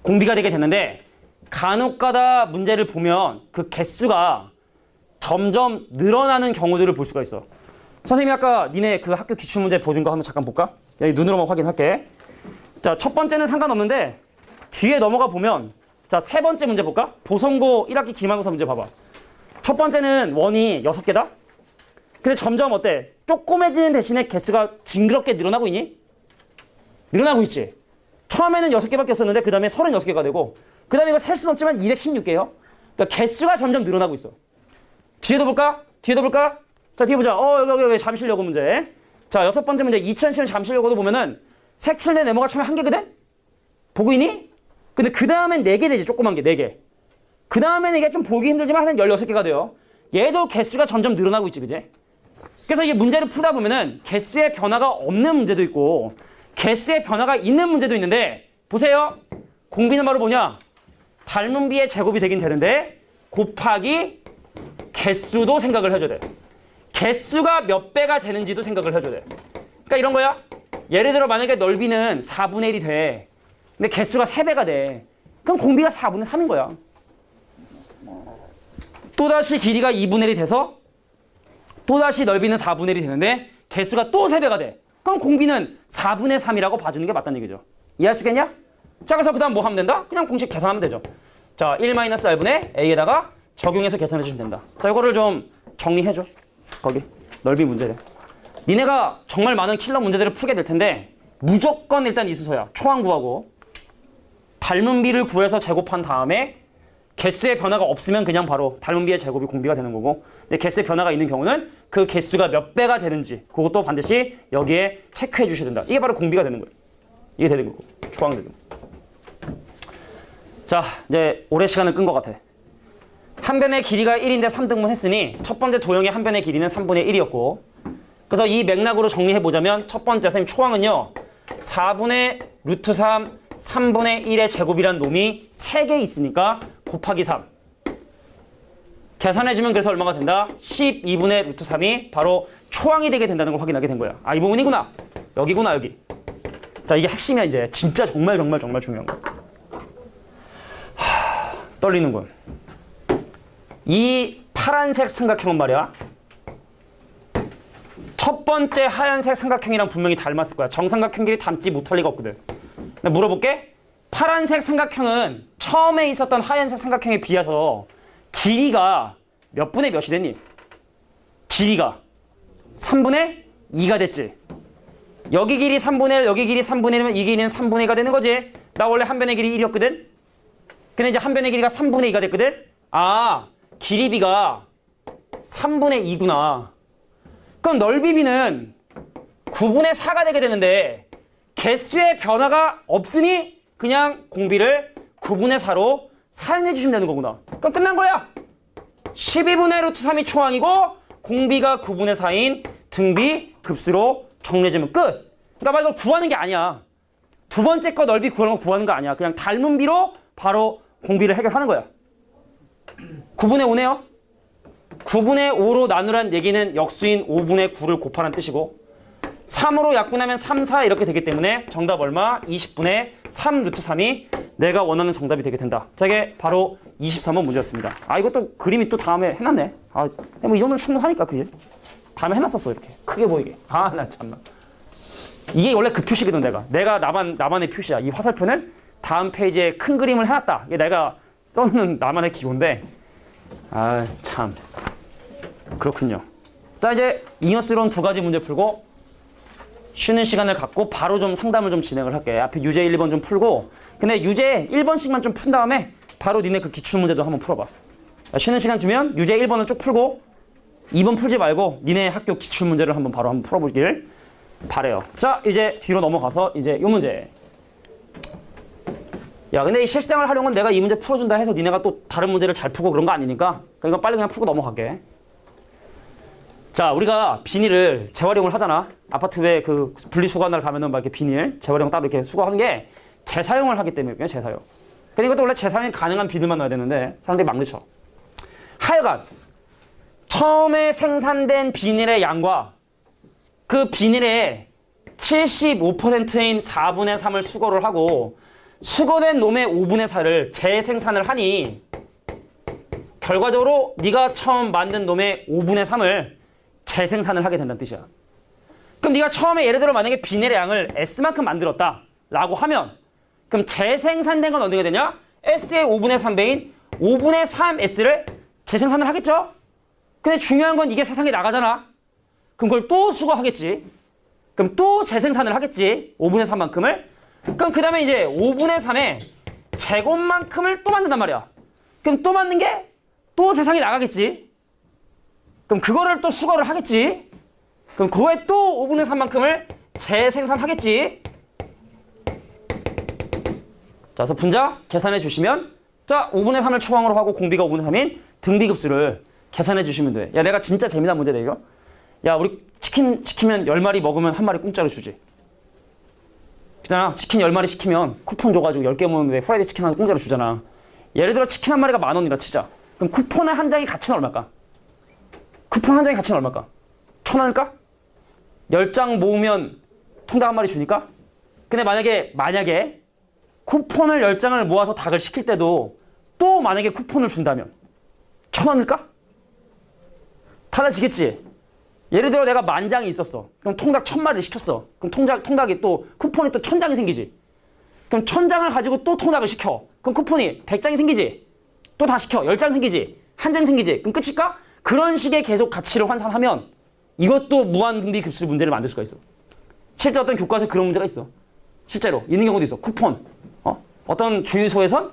공비가 되게 됐는데 간혹가다 문제를 보면 그 개수가 점점 늘어나는 경우들을 볼 수가 있어. 선생님이 아까 니네 그 학교 기출문제 보여준 거 한번 잠깐 볼까? 여기 눈으로만 확인할게. 자, 첫 번째는 상관없는데 뒤에 넘어가 보면 자, 세 번째 문제 볼까? 보성고 1학기 기말고사 문제 봐봐. 첫 번째는 원이 6개다? 근데 점점 어때? 조그매지는 대신에 개수가 징그럽게 늘어나고 있니? 늘어나고 있지? 처음에는 6개밖에 없었는데 그 다음에 36개가 되고 그 다음에 이거 셀 수는 없지만 216개요. 그러니까 개수가 점점 늘어나고 있어. 뒤에도 볼까? 자, 뒤에 보자. 여기 잠실여고 문제. 자, 6번째 문제. 2010년 잠실여고도 보면은 색칠내 네모가 처음에 1개거든? 보고 있니? 근데 그 다음엔 4개 되지. 조그만 게 4개. 그 다음에는 이게 좀 보기 힘들지만 한 16개가 돼요. 얘도 개수가 점점 늘어나고 있지, 그지? 그래서 이게 문제를 풀다 보면은 개수의 변화가 없는 문제도 있고 개수의 변화가 있는 문제도 있는데 보세요. 공비는 바로 뭐냐? 닮은 비의 제곱이 되긴 되는데 곱하기 개수도 생각을 해줘야 돼. 개수가 몇 배가 되는지도 생각을 해줘야 돼. 그러니까 이런 거야. 예를 들어 만약에 넓이는 4분의 1이 돼. 근데 개수가 3배가 돼. 그럼 공비가 4분의 3인 거야. 또다시 길이가 2분의 1이 돼서 또다시 넓이는 4분의 1이 되는데 개수가 또 3배가 돼. 그럼 공비는 4분의 3이라고 봐주는 게 맞다는 얘기죠. 이해할 수 있겠냐? 자, 그래서 그 다음 뭐 하면 된다? 그냥 공식 계산하면 되죠. 자, 1-r분의 a에다가 적용해서 계산해 주시면 된다. 자, 이거를 좀 정리해줘. 거기 넓이 문제래. 니네가 정말 많은 킬러 문제들을 풀게 될 텐데 무조건 일단 이수서야. 초항 구하고 닮은 비를 구해서 제곱한 다음에 개수의 변화가 없으면 그냥 바로 닮은 비의 제곱이 공비가 되는 거고, 근데 개수의 변화가 있는 경우는 그 개수가 몇 배가 되는지 그것도 반드시 여기에 체크해 주셔야 된다. 이게 바로 공비가 되는 거예요. 이게 되는 거고, 초항 되는 거. 자, 이제 오래 시간을 끈 것 같아. 한 변의 길이가 1인데 3등분 했으니 첫 번째 도형의 한 변의 길이는 3분의 1이었고, 그래서 이 맥락으로 정리해보자면 첫 번째 선생님 초항은요 4분의 루트 3, 3분의 1의 제곱이란 놈이 3개 있으니까 곱하기 3 계산해주면 그래서 얼마가 된다? 12분의 루트 3이 바로 초항이 되게 된다는 걸 확인하게 된 거야. 아, 이 부분이구나. 여기구나, 여기. 자, 이게 핵심이야. 이제 진짜 정말 중요한 거. 떨리는군. 이 파란색 삼각형은 말이야, 첫 번째 하얀색 삼각형이랑 분명히 닮았을 거야. 정삼각형끼리 닮지 못할 리가 없거든. 나 물어볼게. 파란색 삼각형은 처음에 있었던 하얀색 삼각형에 비해서 길이가 몇 분의 몇이 됐니? 길이가 3분의 2가 됐지. 여기 길이 3분의 1, 여기 길이 3분의 1이면 이 길이는 3분의 2가 되는 거지. 나 원래 한 변의 길이 1이었거든. 근데 이제 한 변의 길이가 3분의 2가 됐거든. 아, 길이비가 3분의 2구나. 그럼 넓이비는 9분의 4가 되게 되는데 개수의 변화가 없으니 그냥 공비를 9분의 4로 사용해 주시면 되는 거구나. 그럼 끝난 거야. 12분의 루트 3이 초항이고 공비가 9분의 4인 등비 급수로 정리해주면 끝. 그러니까 말 그대로 구하는 게 아니야. 두 번째 거 넓이 구하는 거 아니야. 그냥 닮은 비로 바로 공비를 해결하는 거야. 9분의 5네요. 9분의 5로 나누란 얘기는 역수인 5분의 9를 곱하라는 뜻이고 3으로 약분하면 3, 4 이렇게 되기 때문에 정답 얼마? 20분의 3 루트 3이 내가 원하는 정답이 되게 된다. 자, 이게 바로 23번 문제였습니다. 아, 이것도 그림이 또 다음에 해놨네. 아, 뭐 이 정도는 충분하니까, 그지? 다음에 해놨었어, 이렇게. 크게 보이게. 아, 나 참나. 이게 원래 그 표시거든, 내가 나만의 표시야. 이 화살표는 다음 페이지에 큰 그림을 해놨다. 이게 내가 써놓는 나만의 기호인데, 아, 참. 그렇군요. 자, 이제 잉여스러운 두 가지 문제 풀고 쉬는 시간을 갖고 바로 좀 상담을 좀 진행을 할게. 앞에 유제 1, 2번 좀 풀고, 근데 유제 1번씩만 좀 푼 다음에 바로 니네 그 기출문제도 한번 풀어봐. 쉬는 시간 주면 유제 1번을 쭉 풀고 2번 풀지 말고 니네 학교 기출문제를 한번 풀어보길 바래요. 자, 이제 뒤로 넘어가서 이제 이 문제. 야, 근데 이 실생활 활용은 내가 이 문제 풀어준다 해서 니네가 또 다른 문제를 잘 풀고 그런 거 아니니까 그러니까 빨리 그냥 풀고 넘어갈게. 자, 우리가 비닐을 재활용을 하잖아. 아파트 왜 그 분리수거날 가면은 막 이렇게 비닐 재활용 따로 이렇게 수거하는 게 재사용을 하기 때문에 재사용. 그러니까 이것도 원래 재사용이 가능한 비닐만 넣어야 되는데 사람들이 막 넣죠. 하여간 처음에 생산된 비닐의 양과 그 비닐의 75%인 4분의 3을 수거를 하고 수거된 놈의 5분의 4를 재생산을 하니 결과적으로 네가 처음 만든 놈의 5분의 3을 재생산을 하게 된다는 뜻이야. 그럼 네가 처음에 예를 들어 만약에 비닐의 양을 S만큼 만들었다 라고 하면 그럼 재생산된 건 어디가 되냐? S의 5분의 3배인 5분의 3S를 재생산을 하겠죠? 근데 중요한 건 이게 세상에 나가잖아. 그럼 그걸 또 수거하겠지. 그럼 또 재생산을 하겠지. 5분의 3만큼을. 그럼 그 다음에 이제 5분의 3의 제곱만큼을 또 만든단 말이야. 그럼 또 만든 게 또 세상에 나가겠지. 그럼 그거를 또 수거를 하겠지. 그럼 그거에 또 5분의 3만큼을 재생산하겠지. 자, 그래서 분자 계산해 주시면 자, 5분의 3을 초항으로 하고 공비가 5분의 3인 등비급수를 계산해 주시면 돼. 야, 내가 진짜 재미난 문제다 이거. 야, 우리 치킨 시키면 10마리 먹으면 1마리 공짜로 주지. 그잖아. 치킨 10마리 시키면 쿠폰 줘가지고 10개 먹는데 후라이드 치킨 하나 공짜로 주잖아. 예를 들어 치킨 한 마리가 10,000원이라 치자. 그럼 쿠폰의 한 장의 가치는 얼마일까? 쿠폰 한 장의 가치는 얼마일까? 1,000원일까? 10장 모으면 통닭 한 마리 주니까? 근데 만약에 쿠폰을 10장을 모아서 닭을 시킬 때도 또 만약에 쿠폰을 준다면 1,000원일까? 달라지겠지? 예를 들어 내가 10,000장이 있었어. 그럼 통닭 1000마리를 시켰어. 그럼 통닭이 또 쿠폰이 또 1000장이 생기지. 그럼 1000장을 가지고 또 통닭을 시켜. 그럼 쿠폰이 100장이 생기지. 또 다 시켜. 10장 생기지. 1장 생기지. 그럼 끝일까? 그런 식의 계속 가치를 환산하면 이것도 무한등비급수 문제를 만들 수가 있어. 실제 어떤 교과서에 그런 문제가 있어. 실제로 있는 경우도 있어. 쿠폰. 어떤 주유소에선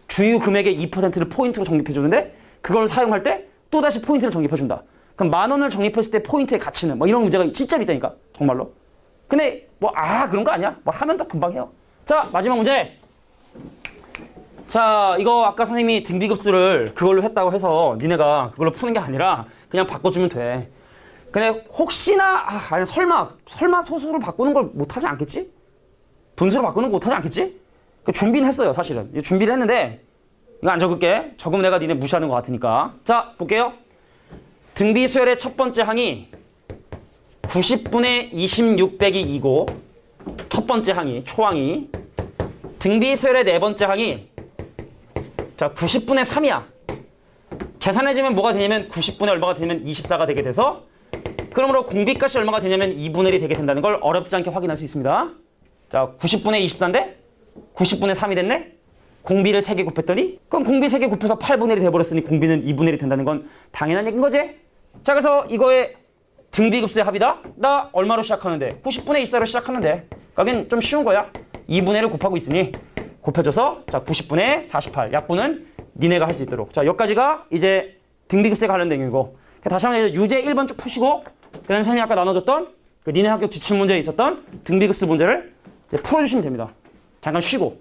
주유 금액의 2%를 포인트로 적립해주는데 그걸 사용할 때 또다시 포인트를 적립해준다. 그럼 10,000원을 적립했을 때 포인트의 가치는 뭐 이런 문제가 진짜로 있다니까. 정말로. 근데 그런 거 아니야. 하면 또 금방 해요. 자, 마지막 문제. 자, 이거 아까 선생님이 등비급수를 그걸로 했다고 해서 니네가 그걸로 푸는 게 아니라 그냥 바꿔주면 돼. 근데 혹시나 아니 설마 소수를 바꾸는 걸 못하지 않겠지? 분수로 바꾸는 거 못하지 않겠지? 준비는 했어요, 사실은. 준비를 했는데 이거 안 적을게. 적으면 내가 니네 무시하는 것 같으니까. 자, 볼게요. 등비수열의 첫 번째 항이 90분의 26 빼기 2고 첫 번째 항이 초항이 등비수열의 네 번째 항이 90분의 3이야. 계산해주면 뭐가 되냐면 90분의 얼마가 되냐면 24가 되게 돼서 그러므로 공비값이 얼마가 되냐면 2분의 1이 되게 된다는 걸 어렵지 않게 확인할 수 있습니다. 자, 90분의 24인데 90분의 3이 됐네? 공비를 3개 곱했더니 그럼 공비 3개 곱해서 8분의 1이 돼버렸으니 공비는 2분의 1이 된다는 건 당연한 얘기인 거지? 자, 그래서 이거의 등비급수의 합이다? 나 얼마로 시작하는데? 90분의 24로 시작하는데 그러니까 좀 쉬운 거야. 2분의 1을 곱하고 있으니 곱해줘서 90분의 48 약분은 니네가 할 수 있도록. 자, 여기까지가 이제 등비급수에 관련된 얘기고 다시 한번 유제 1번 쭉 푸시고 그다음에 선생님이 아까 나눠줬던 그 니네 학교 지출 문제에 있었던 등비급수 문제를 이제 풀어주시면 됩니다. 잠깐 쉬고.